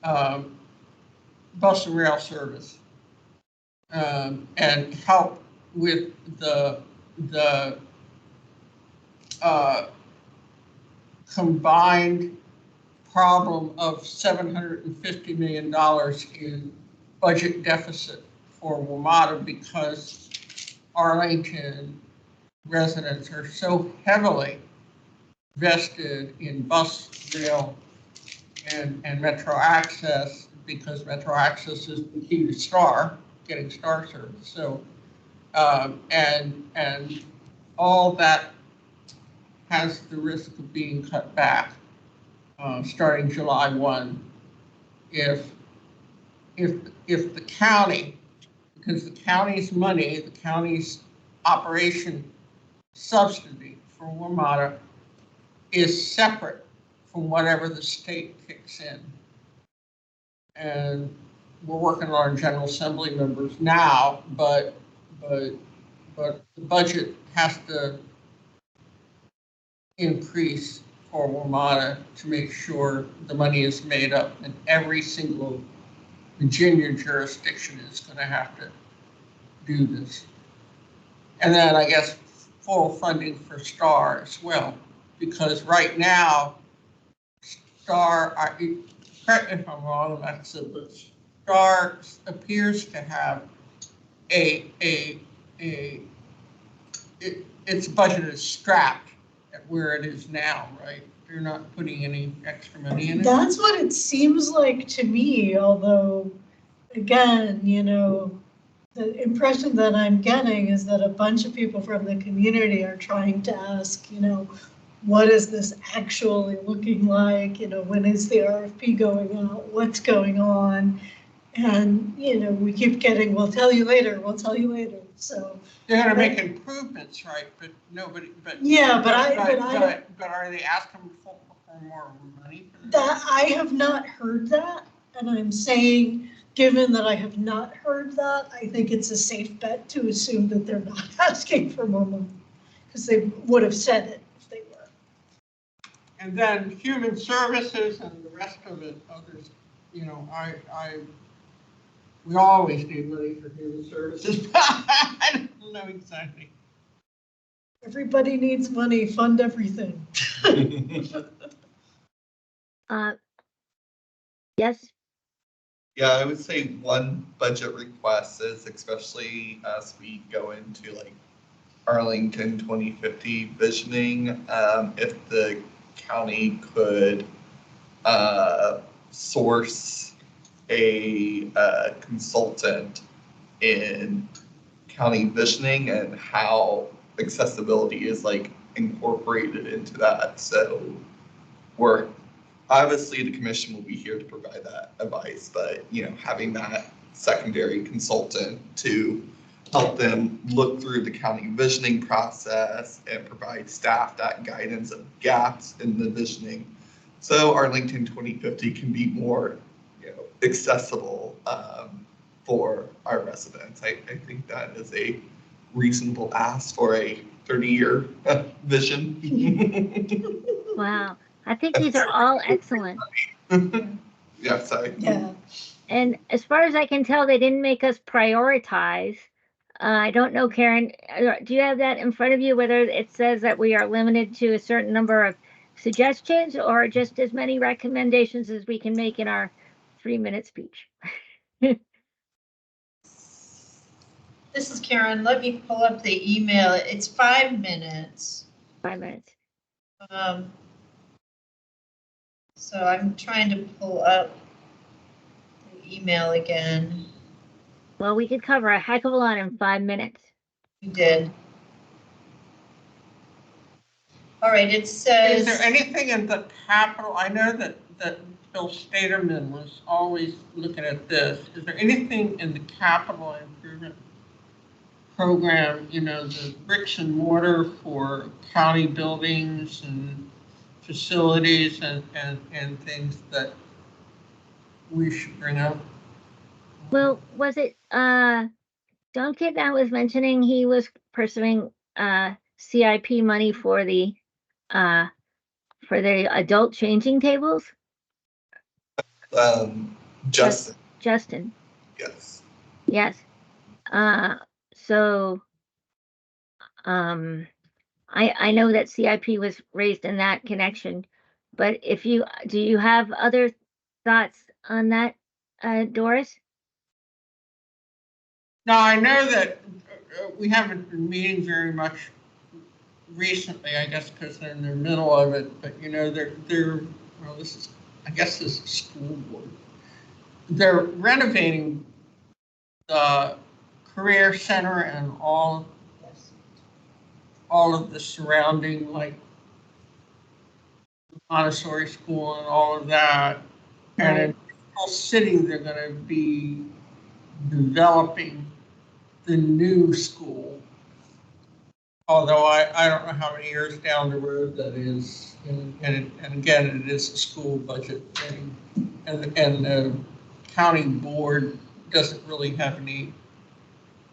bus and rail service and help with the combined problem of $750 million in budget deficit for WMATA, because Arlington residents are so heavily vested in bus, rail, and Metro Access, because Metro Access is the key to STAR, getting STAR service. So, and all that has the risk of being cut back starting July 1 if the county, because the county's money, the county's operation subsidy for WMATA is separate from whatever the state kicks in. And we're working on our General Assembly members now, but the budget has to increase for WMATA to make sure the money is made up, and every single Virginia jurisdiction is going to have to do this. And then I guess full funding for STAR as well, because right now, STAR, correct me if I'm wrong, Alexa, but STAR appears to have its budget is strapped at where it is now, right? You're not putting any extra money in it? That's what it seems like to me, although, again, the impression that I'm getting is that a bunch of people from the community are trying to ask, what is this actually looking like? When is the RFP going out? What's going on? And, we keep getting, we'll tell you later. So they're going to make improvements, right? But nobody, but yeah, but are they asking for more money for that? I have not heard that, and I'm saying, given that I have not heard that, I think it's a safe bet to assume that they're not asking for more money, because they would have said it if they were. And then human services and the rest of it, others, we always need money for human services. I don't know exactly. Everybody needs money, fund everything. Yes. Yeah, I would say one budget request is, especially as we go into like Arlington 2050 visioning, if the county could source a consultant in county visioning and how accessibility is like incorporated into that. So we're obviously, the commission will be here to provide that advice, but having that secondary consultant to help them look through the county visioning process and provide staff that guidance of gaps in the visioning, so Arlington 2050 can be more accessible for our residents. I think that is a reasonable ask for a 30-year vision. Wow. I think these are all excellent. Yeah, sorry. Yeah. And as far as I can tell, they didn't make us prioritize. I don't know, Karen, do you have that in front of you, whether it says that we are limited to a certain number of suggestions or just as many recommendations as we can make in our 3-minute speech? This is Karen. Let me pull up the email. It's 5 minutes. 5 minutes. So I'm trying to pull up the email again. Well, we could cover a heck of a lot in 5 minutes. We did. All right, it says. Is there anything in the capital? I know that Bill Staterman was always looking at this. Is there anything in the capital improvement program, the bricks and mortar for county buildings and facilities and things that we should bring up? Well, was it Duncan that was mentioning he was pursuing CIP money for the adult changing tables? Justin. Justin. Yes. Yes. So I know that CIP was raised in that connection, but do you have other thoughts on that, Doris? Now, I know that we haven't been meeting very much recently, I guess, because they're in the middle of it, but well, this is school board. They're renovating the career center and all of the surrounding, like Montessori school and all of that. Right. And in Pearl City, they're going to be developing the new school. Although I don't know how many years down the road that is, and again, it is a school budget thing, and the county board doesn't really have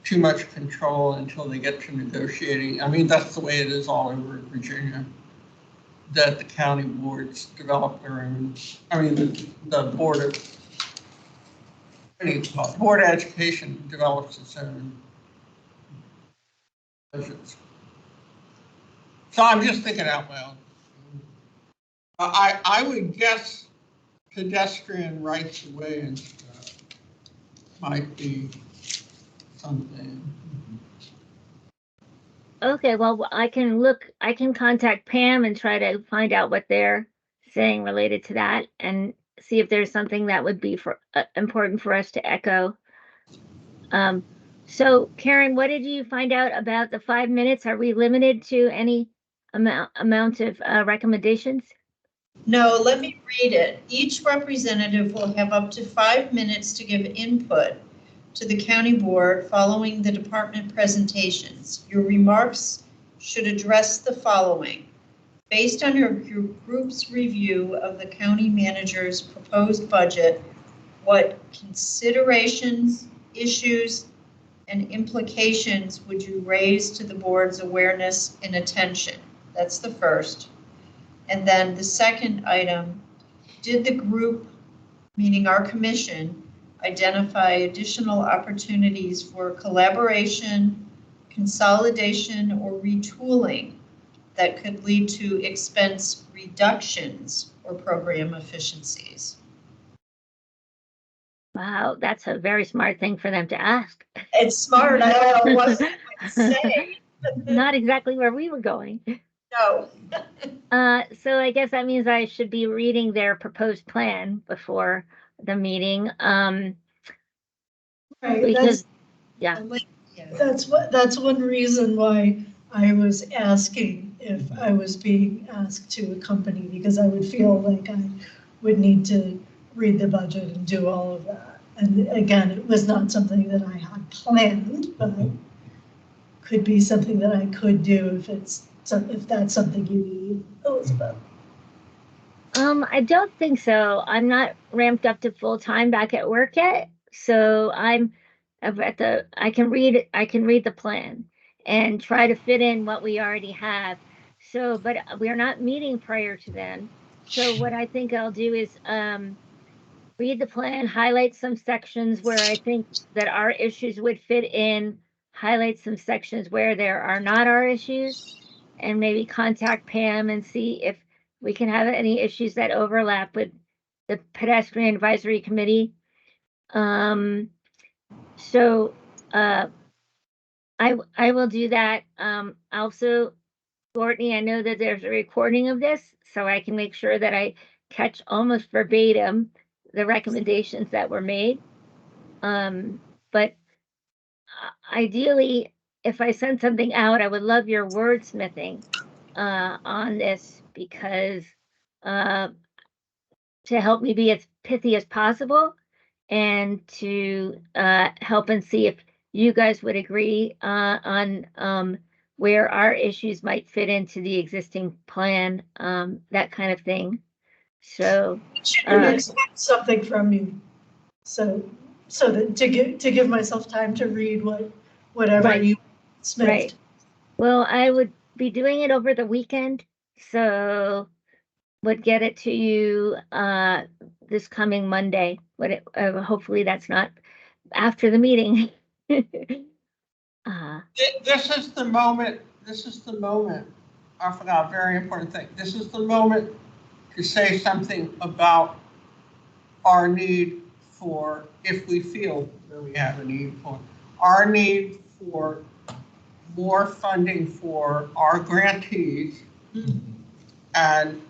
too much control until they get to negotiating. I mean, that's the way it is all over Virginia, that the county boards develop their own. I mean, the board of education develops its own budgets. So I'm just thinking out loud. I would guess pedestrian rights of way and stuff might be something. Okay, well, I can contact Pam and try to find out what they're saying related to that and see if there's something that would be important for us to echo. So Karen, what did you find out about the 5 minutes? Are we limited to any amount of recommendations? No, let me read it. Each representative will have up to 5 minutes to give input to the county board following the department presentations. Your remarks should address the following. Based on your group's review of the county manager's proposed budget, what considerations, issues, and implications would you raise to the board's awareness and attention? That's the first. And then the second item, did the group, meaning our commission, identify additional opportunities for collaboration, consolidation, or retooling that could lead to expense reductions or program efficiencies? Wow, that's a very smart thing for them to ask. It's smart. I don't know what to say. Not exactly where we were going. No. So I guess that means I should be reading their proposed plan before the meeting. Right, Because, yeah. that's one reason why I was asking if I was being asked to accompany, because I would feel like I would need to read the budget and do all of that. And again, it was not something that I had planned, but could be something that I could do if that's something you need, Elizabeth. I don't think so. I'm not ramped up to full time back at work yet, so I can read the plan and try to fit in what we already have. So, but we're not meeting prior to then. So what I think I'll do is read the plan, highlight some sections where I think that our issues would fit in, highlight some sections where there are not our issues, and maybe contact Pam and see if we can have any issues that overlap with the pedestrian advisory committee. So I will do that. Also, Courtney, I know that there's a recording of this, so I can make sure that I catch almost verbatim the recommendations that were made. But ideally, if I send something out, I would love your wordsmithing on this, because to help me be as pithy as possible, and to help and see if you guys would agree on where our issues might fit into the existing plan, that kind of thing. So Expect something from you. So that to give myself time to read whatever Right. you smithed. Right. Well, I would be doing it over the weekend, so would get it to you this coming Monday. But hopefully that's not after the meeting. This is the moment, I forgot a very important thing. This is the moment to say something about our need for, if we feel that we have a need for, our need for more funding for our grantees. And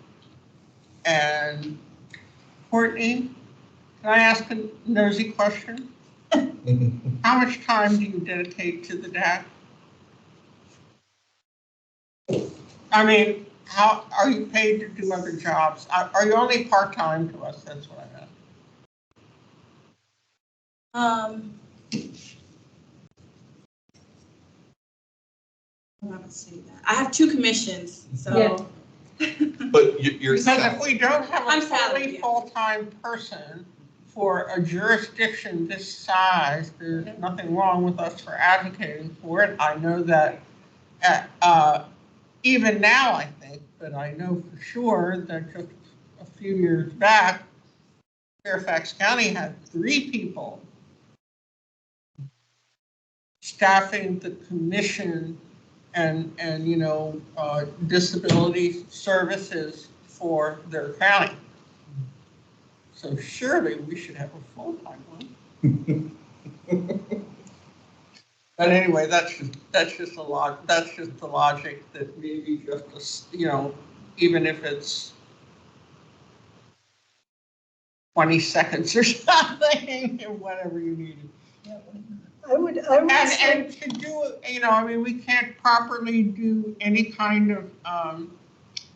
Courtney, can I ask a nosy question? How much time do you dedicate to the DAC? I mean, how are you paid to do other jobs? Are you only part-time to us? That's what I meant. I have 2 commissions, so. Yeah. But you're Because if we don't have I'm a salaried, fully yeah. full-time person for a jurisdiction this size, there's nothing wrong with us for advocating for it. I know that even now, I think, but I know for sure that just a few years back, Fairfax County had 3 people staffing the commission and disability services for their county. So surely we should have a full-time one. But anyway, that's just the logic that maybe just, even if it's 20 seconds or something, or whatever you need. I would say, And to do it, we can't properly do any kind of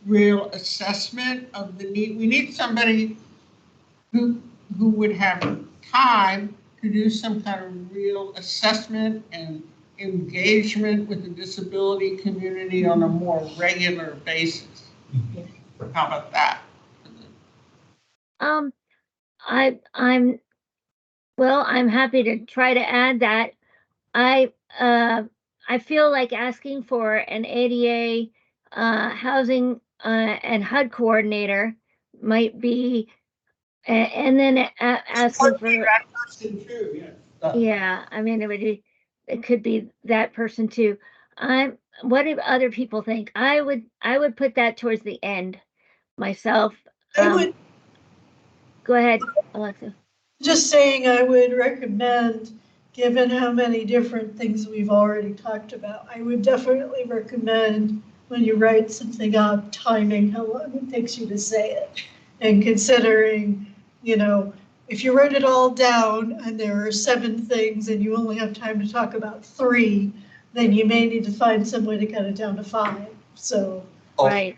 real assessment of the need. We need somebody who would have time to do some kind of real assessment and engagement with the disability community on a more regular basis. How about that? I'm happy to try to add that. I feel like asking for an ADA housing and HUD coordinator might be, and then asking for that person too, yes. Yeah, I mean, it could be that person too. What do other people think? I would put that towards the end myself. I would, Go ahead, Alexa. just saying, I would recommend, given how many different things we've already talked about, I would definitely recommend when you write something up, timing how long it takes you to say it, and considering, if you write it all down and there are 7 things and you only have time to talk about 3, then you may need to find some way to cut it down to 5. So, Right.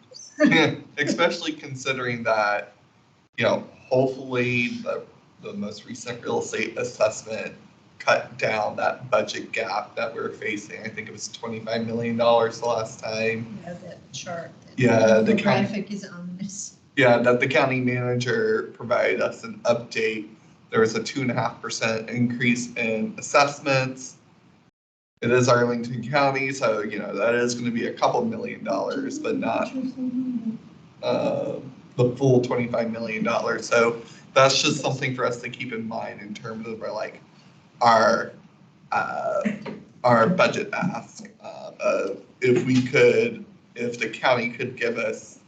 Especially considering that, hopefully the most recent real estate assessment cut down that budget gap that we're facing. I think it was $25 million the last time. Yeah, that chart. Yeah, The graphic is ominous. Yeah, that the county manager provided us an update. There was a 2.5% increase in assessments. It is Arlington County, so that is going to be a couple $1 million, but not the full $25 million. So that's just something for us to keep in mind in terms of our budget ask. If the county could give us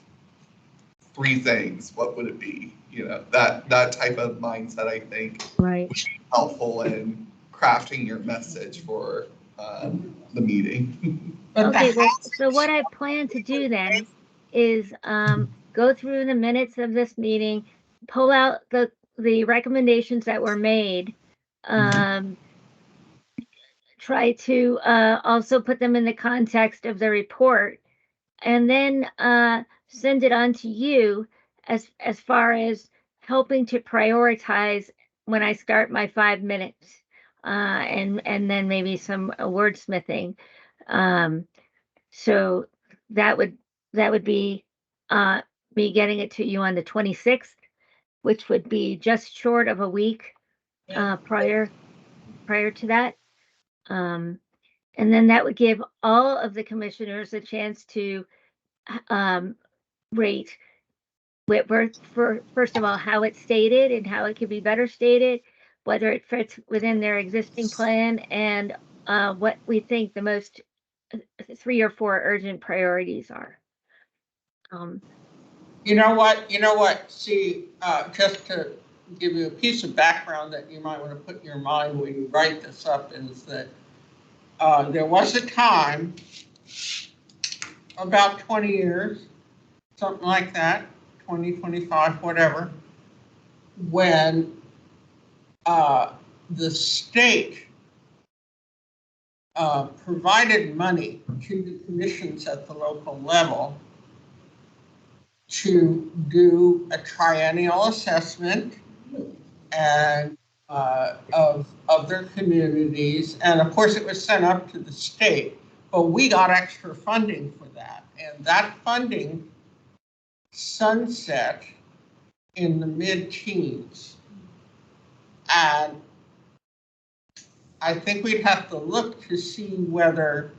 3 things, what would it be? That type of mindset, I think, Right. would be helpful in crafting your message for the meeting. Okay, well, so what I plan to do then is go through the minutes of this meeting, pull out the recommendations that were made, try to also put them in the context of the report, and then send it on to you as far as helping to prioritize when I start my 5 minutes, and then maybe some wordsmithing. So that would be me getting it to you on the 26th, which would be just short of a week prior to that. And then that would give all of the commissioners a chance to rate Whitworth for, first of all, how it's stated and how it could be better stated, whether it fits within their existing plan, and what we think the most 3 or 4 urgent priorities are. You know what? See, just to give you a piece of background that you might want to put in your mind when you write this up, is that there was a time, about 20 years, something like that, 20, 25, whatever, when the state provided money to the commissions at the local level to do a triennial assessment and of their communities. And of course, it was sent up to the state, but we got extra funding for that. And that funding sunset in the mid-teens. And I think we'd have to look to see whether,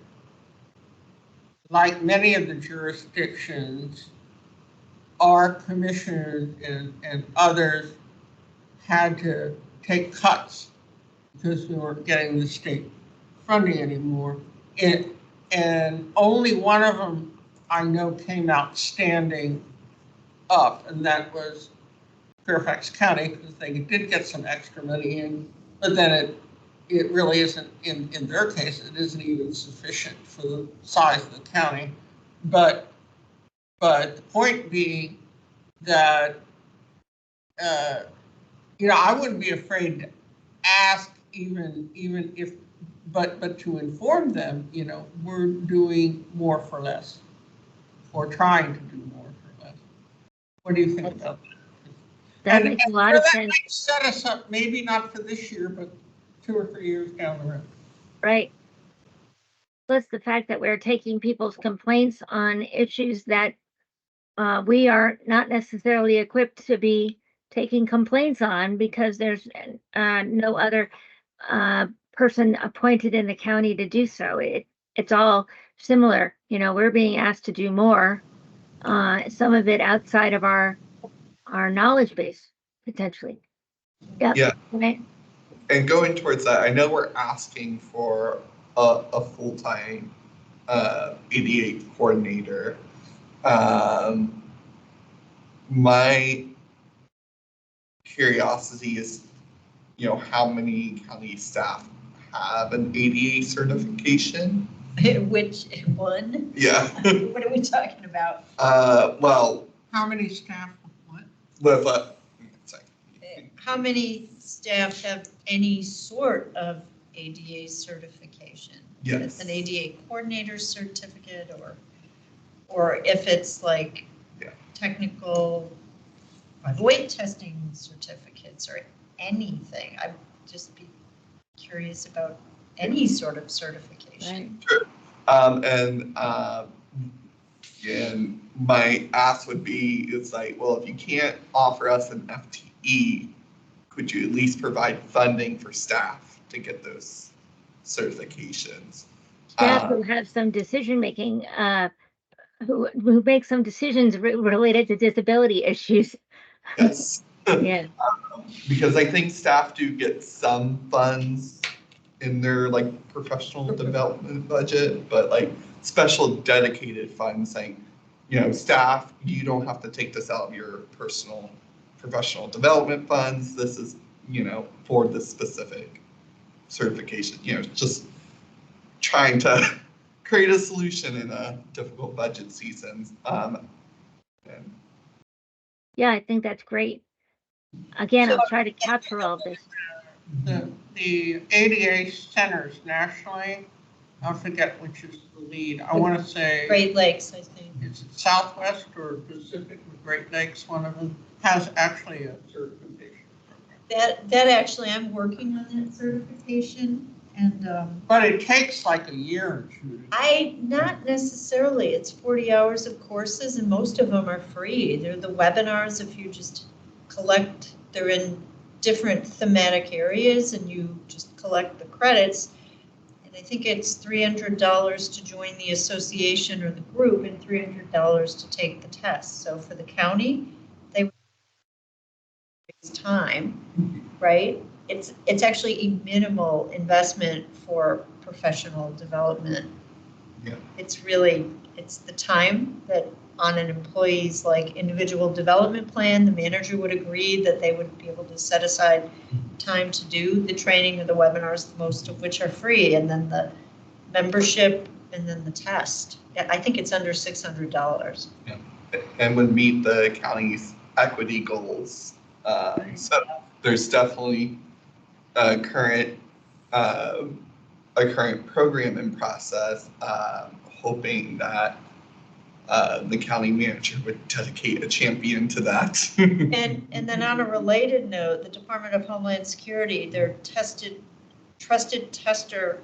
like many of the jurisdictions, our commissioners and others had to take cuts because we weren't getting the state funding anymore. And only one of them I know came out standing up, and that was Fairfax County, because they did get some extra money in, but then it really isn't, in their case, it isn't even sufficient for the size of the county. But the point being that, I wouldn't be afraid to ask, even if, but to inform them, we're doing more for less, or trying to do more for less. What do you think about that? That makes a lot of sense. Might set us up, maybe not for this year, but 2 or 3 years down the road. Right. Plus the fact that we're taking people's complaints on issues that we are not necessarily equipped to be taking complaints on, because there's no other person appointed in the county to do so. It's all similar. We're being asked to do more, some of it outside of our knowledge base, potentially. Yep. Yeah. Right. And going towards that, I know we're asking for a full-time ADA coordinator. My curiosity is, how many county staff have an ADA certification? Which one? Yeah. What are we talking about? Well, How many staff? What? with sorry. How many staff have any sort of ADA certification? Yes. It's an ADA coordinator certificate, or if it's like Yeah. technical weight testing certificates or anything. I'd just be curious about any sort of certification. And my ask would be, it's like, well, if you can't offer us an FTE, could you at least provide funding for staff to get those certifications? Staff who have some decision-making, who make some decisions related to disability issues. Yes. Yeah. Because I think staff do get some funds in their like professional development budget, but like special dedicated funds, like, you know, staff, you don't have to take this out of your personal professional development funds. This is, you know, for the specific certification, you know, just trying to create a solution in a difficult budget season. Yeah, I think that's great. Again, So- I'll try to capture all of this. The ADA centers nationally, I forget which is the lead. I want to say. Great Lakes, I think. Is it Southwest or Pacific with Great Lakes? One of them has actually a certification program. That actually, I'm working on that certification, and But it takes like a year or two. not necessarily. It's 40 hours of courses, and most of them are free. They're the webinars. If you just collect, they're in different thematic areas, and you just collect the credits. And I think it's $300 to join the association or the group, and $300 to take the test. So for the county, it's time, right? It's actually a minimal investment for professional development. Yeah. It's the time that on an employee's like individual development plan, the manager would agree that they would be able to set aside time to do the training or the webinars, most of which are free, and then the membership and then the test. I think it's under $600. Yeah. And would meet the county's equity goals. So there's definitely a current program in process, hoping that the county manager would dedicate a champion to that. And then on a related note, the Department of Homeland Security, their Trusted Tester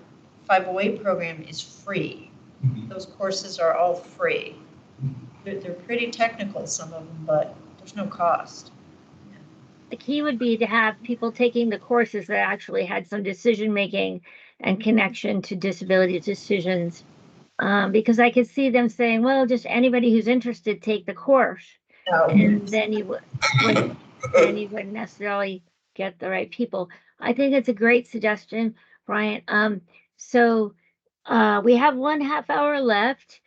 508 program is free. Mhm. Those courses are all free. They're pretty technical, some of them, but there's no cost. The key would be to have people taking the courses that actually had some decision-making and connection to disability decisions. Because I could see them saying, well, just anybody who's interested, take the course. And then you wouldn't necessarily get the right people. I think it's a great suggestion, Brian. So we have 1/2 hour left.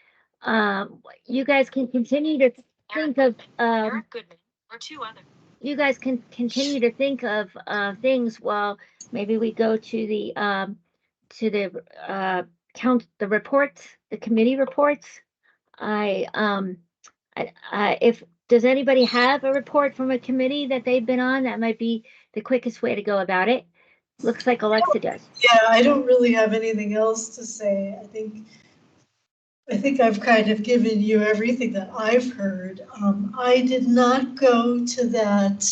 You guys can continue to think of Eric Goodman or two other. you guys can continue to think of things while maybe we go to the count the reports, the committee reports. If does anybody have a report from a committee that they've been on? That might be the quickest way to go about it. Looks like Alexa does. Yeah, I don't really have anything else to say. I think I've kind of given you everything that I've heard. I did not go to that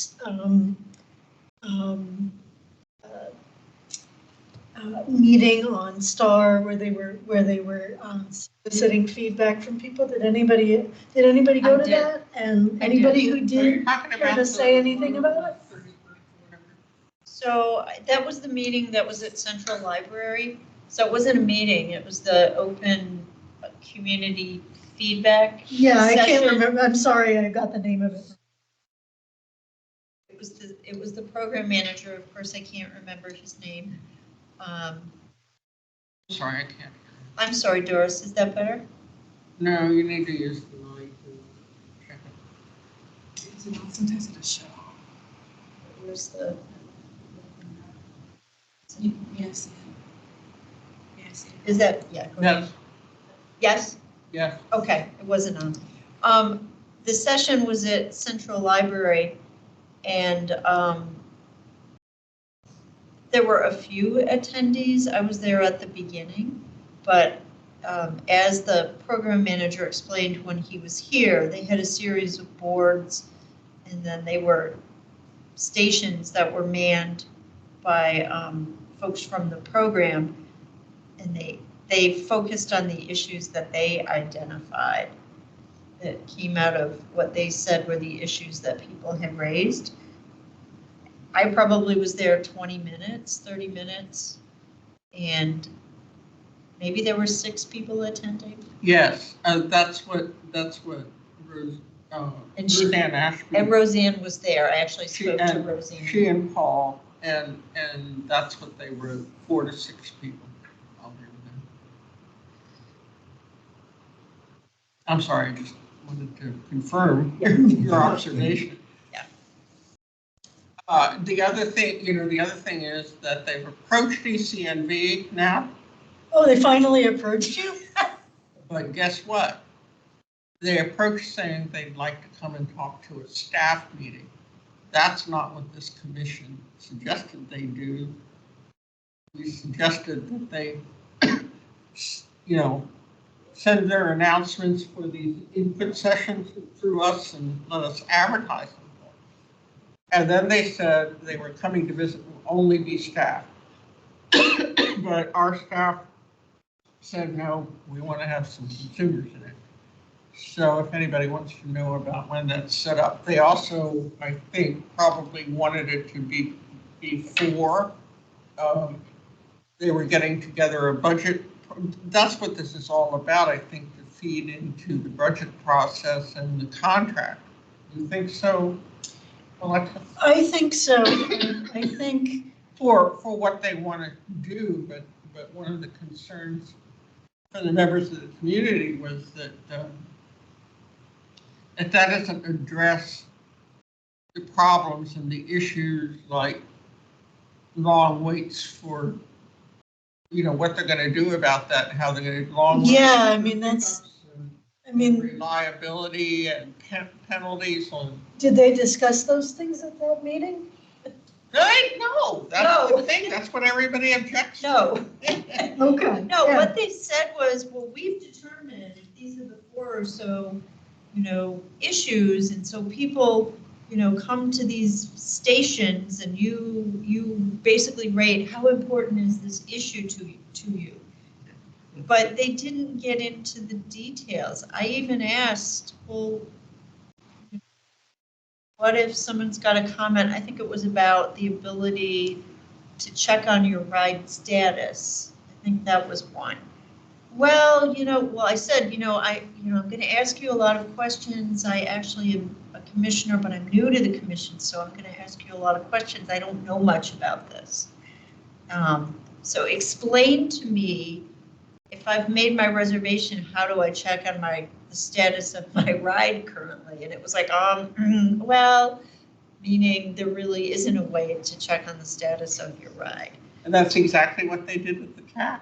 meeting on STAR where they were soliciting feedback from people. Did anybody go I to did. that? And I anybody did. who Are you did talking care about to say anything about it? So that was the meeting that was at Central Library. So it wasn't a meeting, it was the open community feedback Yeah, I can't session. remember. I'm sorry, I got the name of it. It was the program manager, of course, I can't remember his name. Sorry, I can't. I'm sorry, Doris, is that better? No, you need to use the mic to check it. Is it awesome test to show? Where's the? Yes. Yes. Is that, yeah, go ahead. Yes, Yes? Yes. Okay, it wasn't on. The session was at Central Library, and there were a few attendees. I was there at the beginning, but as the program manager explained when he was here, they had a series of boards, and then they were stations that were manned by folks from the program, and they focused on the issues that they identified that came out of what they said were the issues that people had raised. I probably was there 20 minutes, 30 minutes, and maybe there were 6 people attending. Yes, that's what Rose, And she- Roseanne Ashby. And Roseanne was there. I actually She spoke to and- Roseanne. She and Paul, and that's what they wrote, 4 to 6 people. I'll be with them. I'm sorry, I just wanted to confirm your observation. Yeah. The other thing is that they've approached ECNV now, Oh, they finally approached you? but guess what? They approached saying they'd like to come and talk to a staff meeting. That's not what this commission suggested they do. We suggested that they, send their announcements for these input sessions through us and let us advertise them. And then they said they were coming to visit, will only be staff. But our staff said, no, we want to have some consumers in it. So if anybody wants to know about when that's set up, they also, I think, probably wanted it to be before they were getting together a budget. That's what this is all about, I think, to feed into the budget process and the contract. You think so, Alexa? I think so. I think, For what they want to do, but one of the concerns for the members of the community was that if that doesn't address the problems and the issues like long waits for, what they're going to do about that, how they're going to long. yeah, I mean, Reliability and penalties on. did they discuss those things at that meeting? No, that's the thing. That's what everybody objects to. No. Okay. No, yeah. what they said was, well, we've determined these are the 4 or so, issues, and so people, come to these stations, and you basically rate how important is this issue to you. But they didn't get into the details. I even asked, well, what if someone's got a comment? I think it was about the ability to check on your ride status. I think that was one. Well, I said, I'm going to ask you a lot of questions. I actually am a commissioner, but I'm new to the commission, so I'm going to ask you a lot of questions. I don't know much about this. So explain to me, if I've made my reservation, how do I check on the status of my ride currently? And it was like, well, meaning there really isn't a way to check on the status of your ride. And that's exactly what they did with the CAC.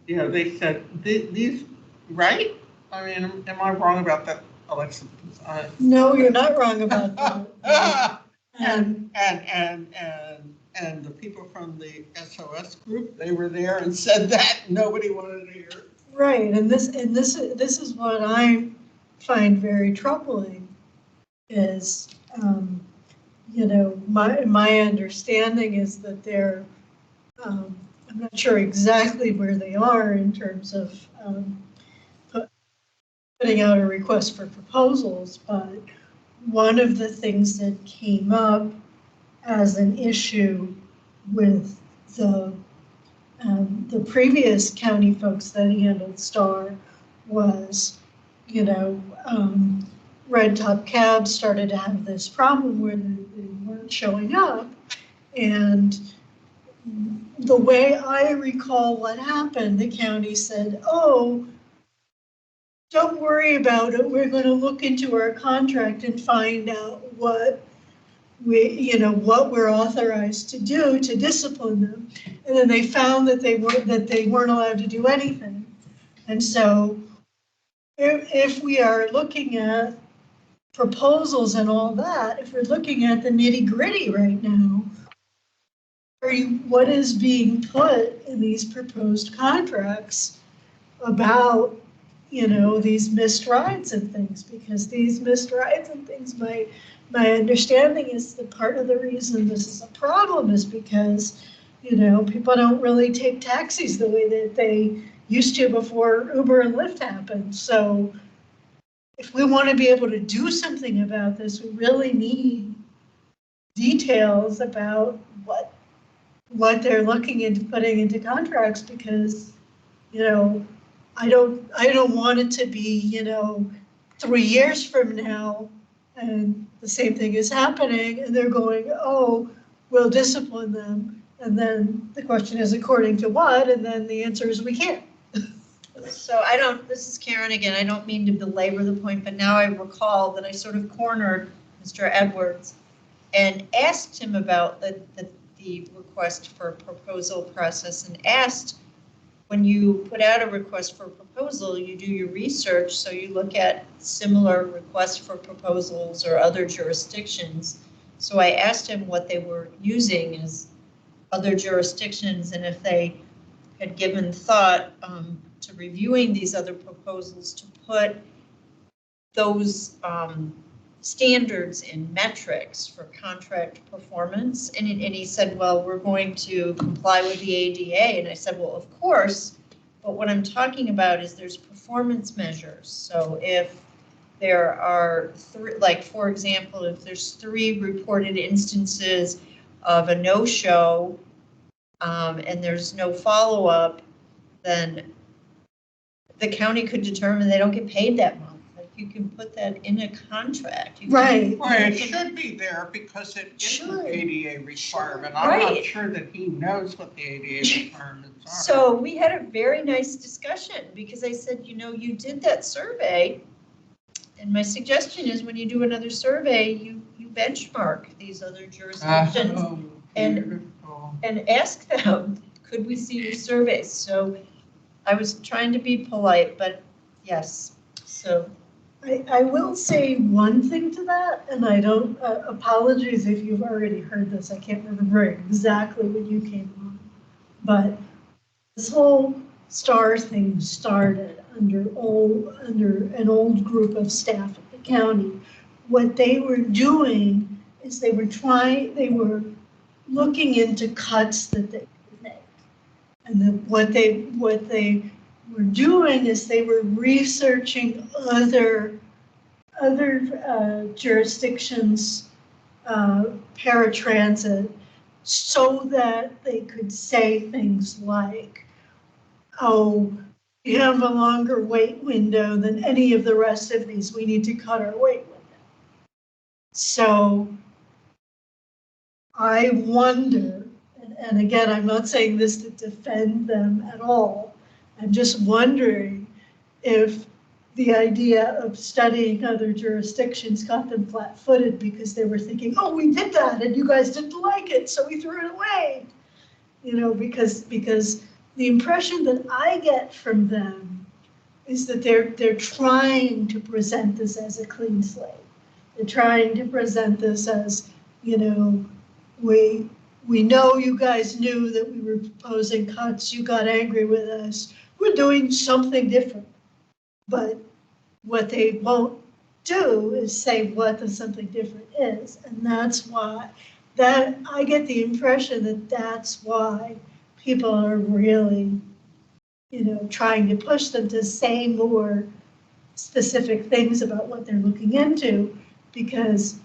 They said, these, right? I mean, am I wrong about that, Alexa? No, you're not wrong about that. And the people from the SOS group, they were there and said that nobody wanted to hear it. Right, and this is what I find very troubling is, my understanding is that they're, I'm not sure exactly where they are in terms of putting out a request for proposals, but one of the things that came up as an issue with the previous county folks that handled STAR was, Red Top Cabs started to have this problem where they weren't showing up. And the way I recall what happened, the county said, oh, don't worry about it. We're going to look into our contract and find out what we're authorized to do to discipline them. And then they found that they weren't allowed to do anything. And so if we are looking at proposals and all that, if we're looking at the nitty gritty right now, what is being put in these proposed contracts about, these missed rides and things? Because these missed rides and things, my understanding is that part of the reason this is a problem is because, people don't really take taxis the way that they used to before Uber and Lyft happened. So if we want to be able to do something about this, we really need details about what they're looking into putting into contracts, because, I don't want it to be, 3 years from now and the same thing is happening and they're going, oh, we'll discipline them. And then the question is, according to what? And then the answer is we can't. So this is Karen again, I don't mean to belabor the point, but now I recall that I sort of cornered Mr. Edwards and asked him about the request for proposal process, and asked, when you put out a request for proposal, you do your research, so you look at similar requests for proposals or other jurisdictions. So I asked him what they were using as other jurisdictions, and if they had given thought to reviewing these other proposals to put those standards and metrics for contract performance. And he said, well, we're going to comply with the ADA. And I said, well, of course, but what I'm talking about is there's performance measures. So if there are like, for example, if there's 3 reported instances of a no-show and there's no follow-up, then the county could determine they don't get paid that month. Like, you can put that in a contract. Right. Well, it should be there because it is an ADA requirement. I'm not sure that he knows what the ADA requirements are. So we had a very nice discussion, because I said, you did that survey, and my suggestion is when you do another survey, you benchmark these other jurisdictions and ask them, could we see your surveys? So I was trying to be polite, but yes, so. I will say one thing to that, and I don't, apologies if you've already heard this, I can't remember exactly when you came on, but this whole STAR thing started under an old group of staff at the county. What they were doing is they were looking into cuts that they could make. And then what they were doing is they were researching other jurisdictions, paratransit, so that they could say things like, oh, we have a longer wait window than any of the rest of these, we need to cut our wait window. So I wonder, and again, I'm not saying this to defend them at all, I'm just wondering if the idea of studying other jurisdictions got them flat-footed because they were thinking, oh, we did that and you guys didn't like it, so we threw it away. Because the impression that I get from them is that they're trying to present this as a clean slate. They're trying to present this as, we know you guys knew that we were proposing cuts, you got angry with us, we're doing something different. But what they won't do is say what the something different is. And that's why, I get the impression that that's why people are really, trying to push them to say more specific things about what they're looking into, because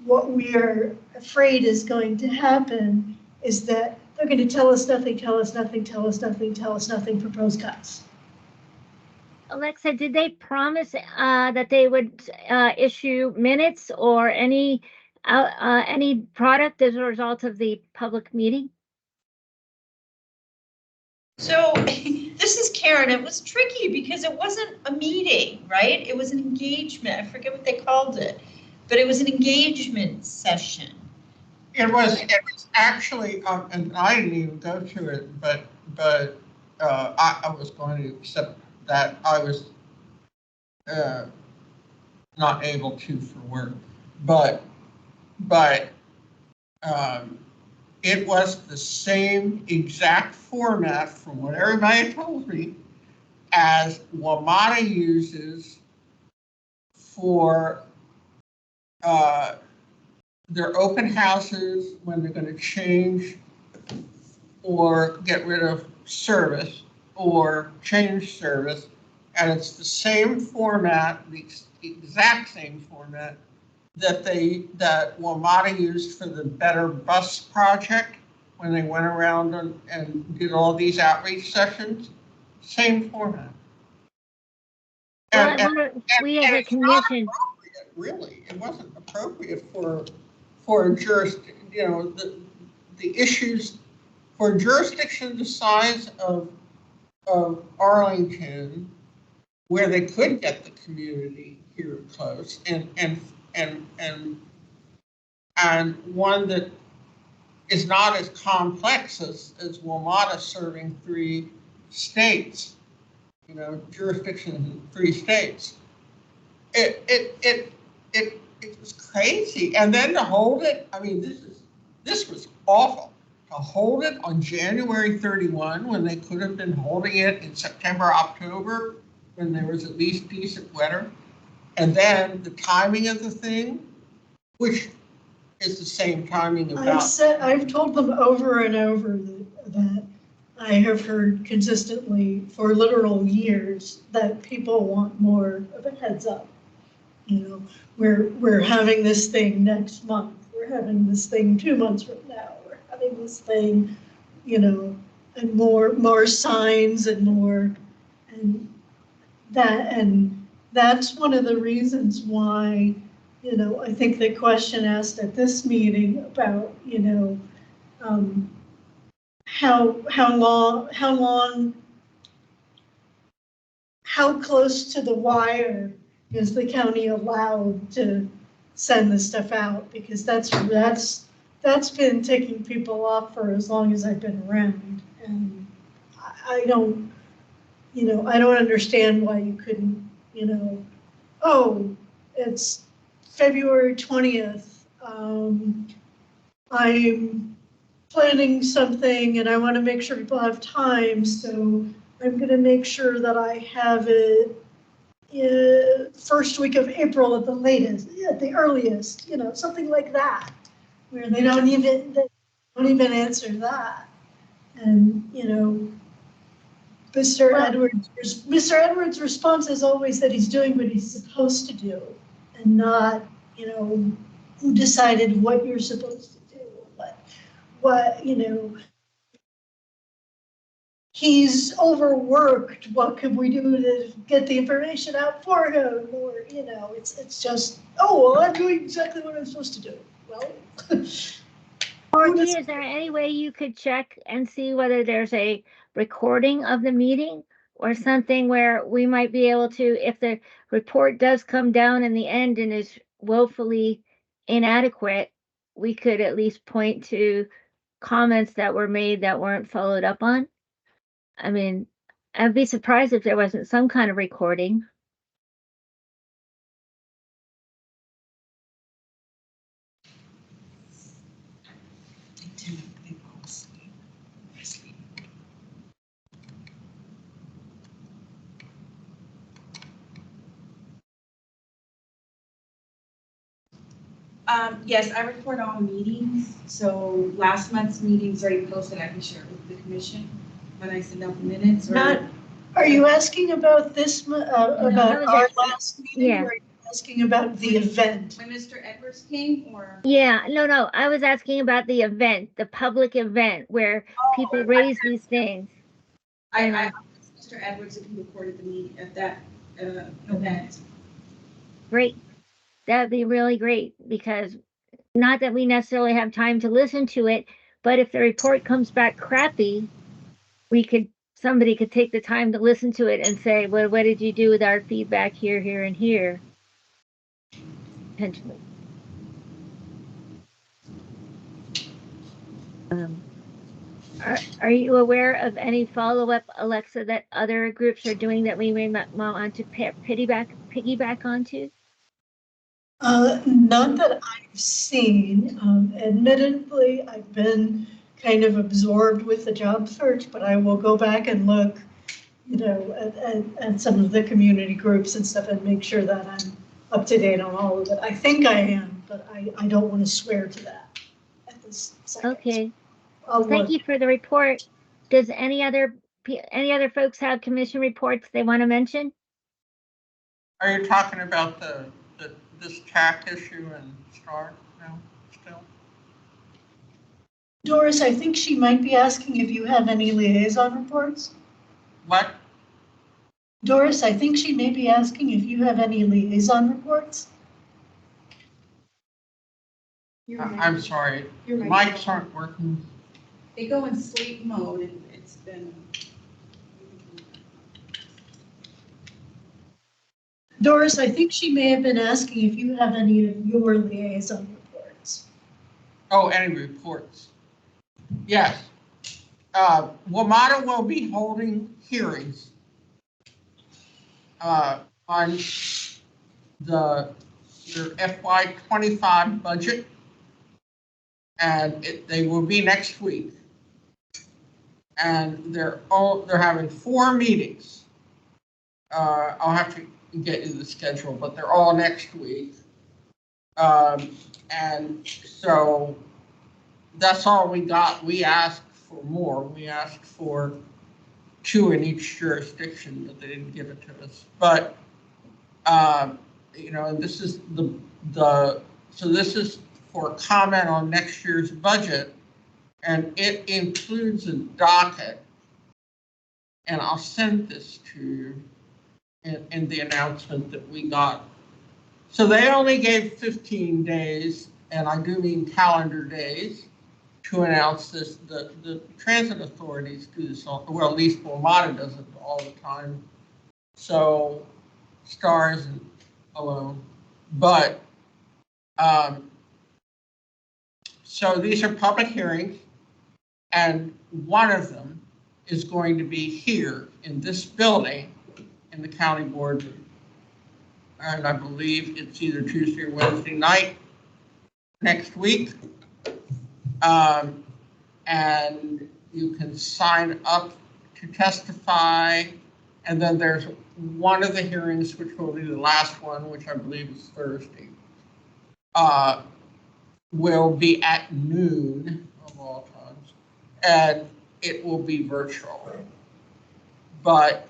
what we are afraid is going to happen is that they're going to tell us nothing, propose cuts. Alexa, did they promise that they would issue minutes or any product as a result of the public meeting? So this is Karen. It was tricky because it wasn't a meeting, right? It was an engagement. I forget what they called it, but it was an engagement session. It was actually, and I didn't even go to it, but I was going to, except that I was not able to for work. But it was the same exact format from what everybody told me as WMATA uses for their open houses when they're going to change or get rid of service or change service. And it's the same format, the exact same format that WMATA used for the Better Bus Project when they went around and did all these outreach sessions. Same format. We as a commission, Really, it wasn't appropriate for a jurisdiction, you know, the issues for a jurisdiction the size of Arlington, where they could get the community here close, and one that is not as complex as WMATA serving 3 states, you know, jurisdictions in 3 states. It was crazy. And then to hold it, I mean, this was awful. To hold it on January 31 when they could have been holding it in September, October, when there was at least decent weather. And then the timing of the thing, which is the same timing about. I've told them over and over that I have heard consistently for literal years that people want more of a heads up. You know, we're having this thing next month. We're having this thing 2 months from now. We're having this thing, you know, and more signs and more, and that's one of the reasons why, you know, I think the question asked at this meeting about, you know, how close to the wire is the county allowed to send this stuff out? Because that's been ticking people off for as long as I've been around, and I don't, you know, I don't understand why you couldn't, you know, oh, it's February 20th. I'm planning something and I want to make sure people have time, so I'm going to make sure that I have it first week of April at the latest, at the earliest, you know, something like that, where they don't even answer that. And, you know, Mr. Edwards' response is always that he's doing what he's supposed to do, and not, you know, who decided what you're supposed to do, but what, you know, he's overworked. What could we do to get the information out for him? Or, you know, it's just, oh, well, I'm doing exactly what I'm supposed to do. Well, Courtney, is there any way you could check and see whether there's a recording of the meeting or something where we might be able to, if the report does come down in the end and is woefully inadequate, we could at least point to comments that were made that weren't followed up on? I mean, I'd be surprised if there wasn't some kind of recording. Yes, I record all meetings, so last month's meeting's already posted. I can share it with the commission when I send out the minutes. Or are you asking about this, about our last meeting? Yeah. Or are you asking about the event? when Mr. Edwards came, or? Yeah, no, I was asking about the event, the public event where people raise these things. I asked Mr. Edwards if he recorded the meeting at that event. Great. That'd be really great, because not that we necessarily have time to listen to it, but if the report comes back crappy, somebody could take the time to listen to it and say, well, what did you do with our feedback here, here, and here? Potentially. Are you aware of any follow-up, Alexa, that other groups are doing that we may not want to piggyback onto? None that I've seen. Admittedly, I've been kind of absorbed with the job search, but I will go back and look, at some of the community groups and stuff and make sure that I'm up to date on all of it. I think I am, but I don't want to swear to that at this second. Okay. I'll Well, thank look. you for the report. Does any other folks have commission reports they want to mention? Are you talking about this TAC issue and STAR now, still? Doris, I think she might be asking if you have any liaison reports. What? Doris, I think she may be asking if you have any liaison reports. I'm sorry, mics aren't working. They go in sleep mode and it's been. Doris, I think she may have been asking if you have any of your liaison reports. Oh, any reports? Yes. WMATA will be holding hearings on their FY25 budget, and they will be next week. And they're having 4 meetings. I'll have to get you the schedule, but they're all next week. And so that's all we got. We asked for more. We asked for 2 in each jurisdiction, but they didn't give it to us. But and this is so this is for comment on next year's budget, and it includes a docket. And I'll send this to you in the announcement that we got. So they only gave 15 days, and I do mean calendar days, to announce this. The transit authorities do this, well, at least WMATA does it all the time. So STAR isn't alone. But, so these are public hearings, and one of them is going to be here in this building in the county boardroom. And I believe it's either Tuesday or Wednesday night next week. And you can sign up to testify. And then there's one of the hearings, which will be the last one, which I believe is Thursday, will be at noon of all times, and it will be virtual. But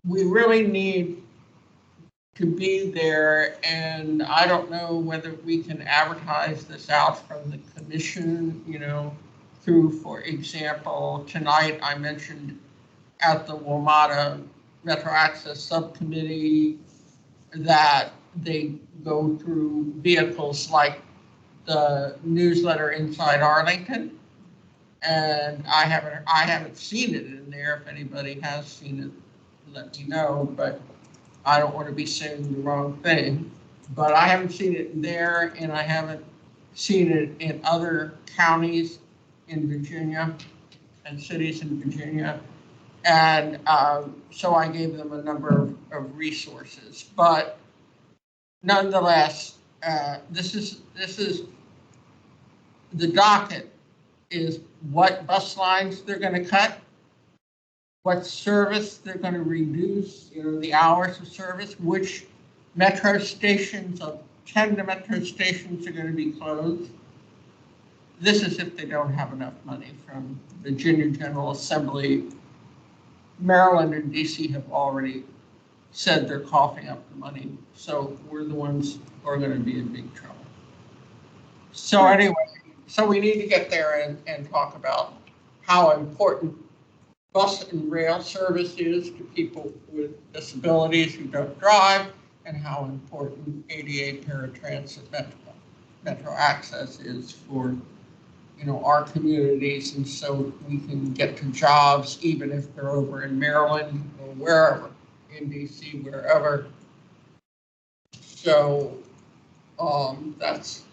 we really need to be there, and I don't know whether we can advertise this out from the commission, through, for example, tonight I mentioned at the WMATA Metro Access Subcommittee that they go through vehicles like the newsletter Inside Arlington, and I haven't seen it in there. If anybody has seen it, let me know, but I don't want to be saying the wrong thing. But I haven't seen it in there, and I haven't seen it in other counties in Virginia and cities in Virginia. And so I gave them a number of resources. But nonetheless, this is the docket is what bus lines they're going to cut, what service they're going to reduce, the hours of service, which metro stations, of 10 metro stations are going to be closed. This is if they don't have enough money from Virginia General Assembly. Maryland and DC have already said they're coughing up the money. So we're the ones who are going to be in big trouble. So anyway, so we need to get there and talk about how important bus and rail service is to people with disabilities who don't drive, and how important ADA paratransit metro access is for our communities, and so we can get to jobs even if they're over in Maryland or wherever, in DC, wherever. So that's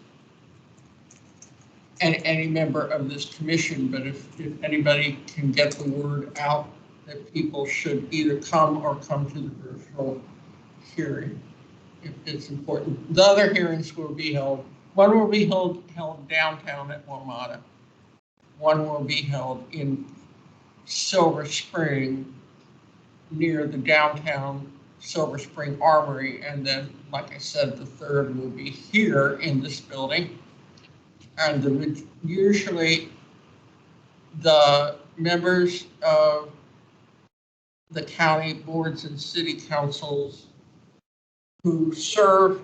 any member of this commission, but if anybody can get the word out that people should either come or come to the virtual hearing, it's important. The other hearings will be held, one will be held downtown at WMATA. One will be held in Silver Spring near the downtown Silver Spring Armory. And then, like I said, the third will be here in this building. And usually the members of the county boards and city councils who serve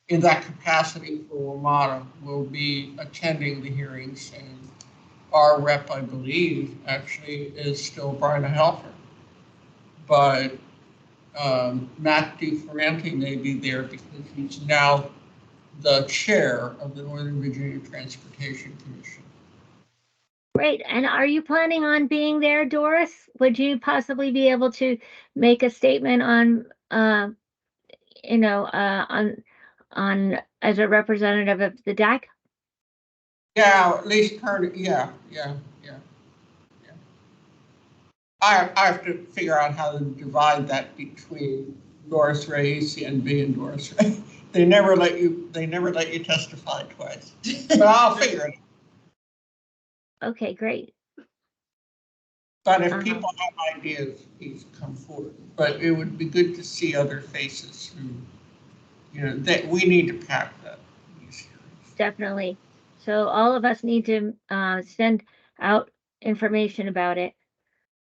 in that capacity for WMATA will be attending the hearings, and our rep, I believe, actually is still Brian Helfer. But Matt DeFerranti may be there because he's now the chair of the Northern Virginia Transportation Commission. Great. And are you planning on being there, Doris? Would you possibly be able to make a statement on, on as a representative of the DAC? Yeah, at least her, yeah. I have to figure out how to divide that between Doris Reyes and being Doris Reyes. They never let you testify twice, but I'll figure it out. Okay, great. But if people have ideas, please come forward. But it would be good to see other faces who, that we need to pack that. Definitely. So all of us need to send out information about it.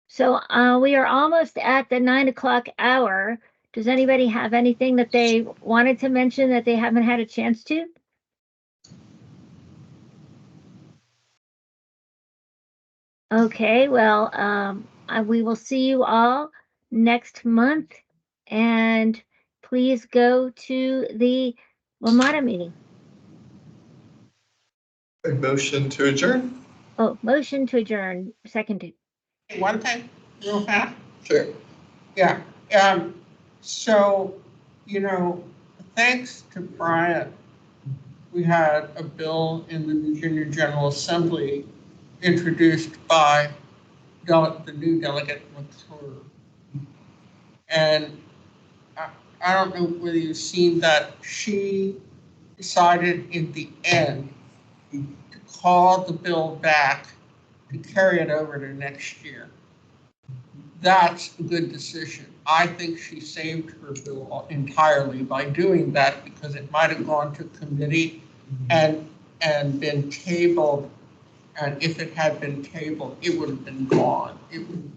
So we are almost at the 9 o'clock hour. Does anybody have anything that they wanted to mention that they haven't had a chance to? Okay, well, we will see you all next month, and please go to the WMATA meeting. A motion to adjourn? Oh, motion to adjourn, seconded. One thing, real fast. Sure. Yeah. So, thanks to Brian, we had a bill in the Virginia General Assembly introduced by the new delegate McClure. And I don't know whether you've seen that she decided in the end to call the bill back to carry it over to next year. That's a good decision. I think she saved her bill entirely by doing that, because it might have gone to committee and been tabled. And if it had been tabled, it would have been gone. It would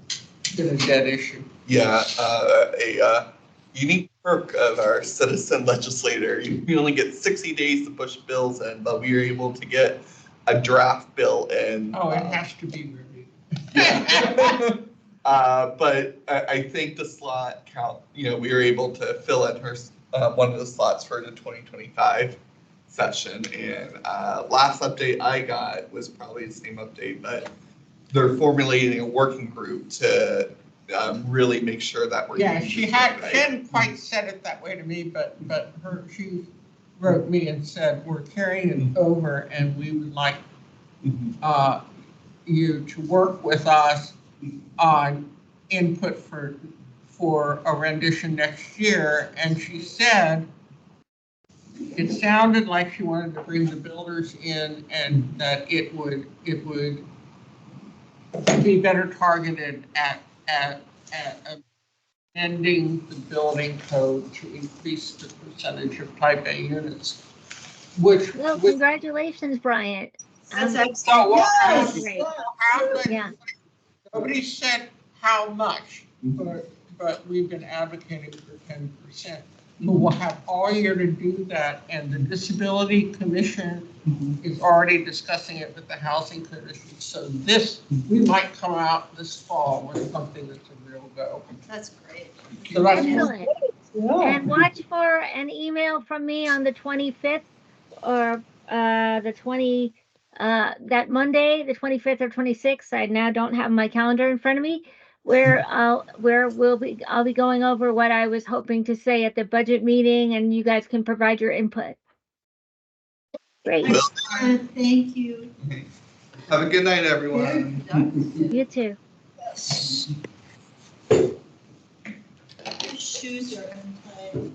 have been a dead issue. Yeah, a unique perk of our citizen legislator. You only get 60 days to push bills in, but we were able to get a draft bill in. Oh, it has to be reviewed. Yeah. But I think the slot count, we were able to fill in her one of the slots for the 2025 session. And last update I got was probably the same update, but they're formulating a working group to really make sure that we're. Yeah, she hadn't quite said it that way to me, but she wrote me and said, we're carrying it over and we would like you to work with us on input for a rendition next year. And she said it sounded like she wanted to bring the builders in, and that it would be better targeted at amending the building code to increase the percentage of type A units. Well, congratulations, Brian. That's excellent. So Yes. Yeah. Nobody said how much, but we've been advocating for 10%. But we'll have all year to do that, and the Disability Commission is already discussing it with the Housing Commission. So we might come out this fall with something that's a real go. That's great. So that's Excellent. And watch for an email from me on the 25th or that Monday, the 25th or 26th. I now don't have my calendar in front of me, where I'll be going over what I was hoping to say at the budget meeting, and you guys can provide your input. Great. Will Thank you. Have a good night, everyone. You too. Shoes are gonna play.